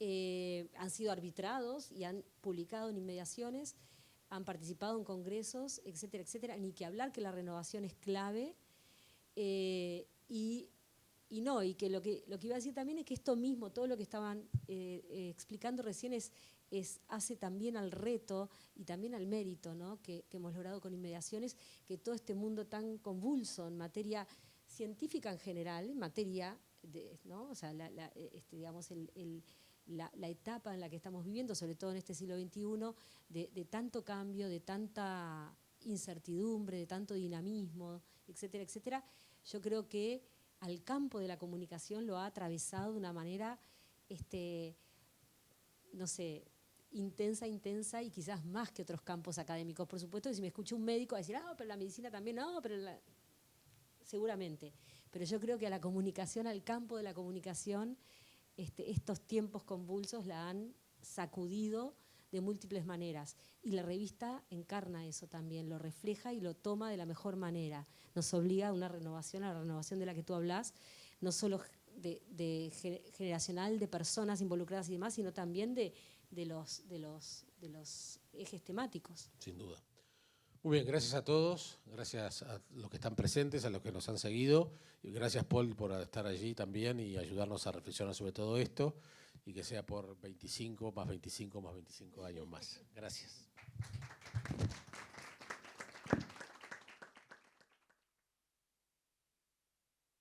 han sido arbitrados y han publicado en Inmediaciones, han participado en congresos, etcétera, etcétera. Ni que hablar que la renovación es clave, y y que lo que iba a decir también es que esto mismo, todo lo que estaban explicando recién hace también al reto y también al mérito, ¿no? que hemos logrado con Inmediaciones, que todo este mundo tan convulso en materia científica en general, en materia ¿no? O sea, digamos, la etapa en la que estamos viviendo, sobre todo en este siglo XXI, de tanto cambio, de tanta incertidumbre, de tanto dinamismo, etcétera, etcétera, yo creo que al campo de la comunicación lo ha atravesado de una manera, no sé, intensa y quizás más que otros campos académicos. Por supuesto que si me escucha un médico va a decir, pero la medicina también, no, pero seguramente. Pero yo creo que a la comunicación, al campo de la comunicación, estos tiempos convulsos la han sacudido de múltiples maneras. Y la revista encarna eso también, lo refleja y lo toma de la mejor manera. Nos obliga a una renovación, a la renovación de la que tú hablas, no solo generacional, de personas involucradas y demás, sino también de los ejes temáticos. Sin duda. Muy bien, gracias a todos, gracias a los que están presentes, a los que nos han seguido, y gracias Paul por estar allí también y ayudarnos a reflexionar sobre todo esto, y que sea por 25 más 25 más 25 años más. Gracias.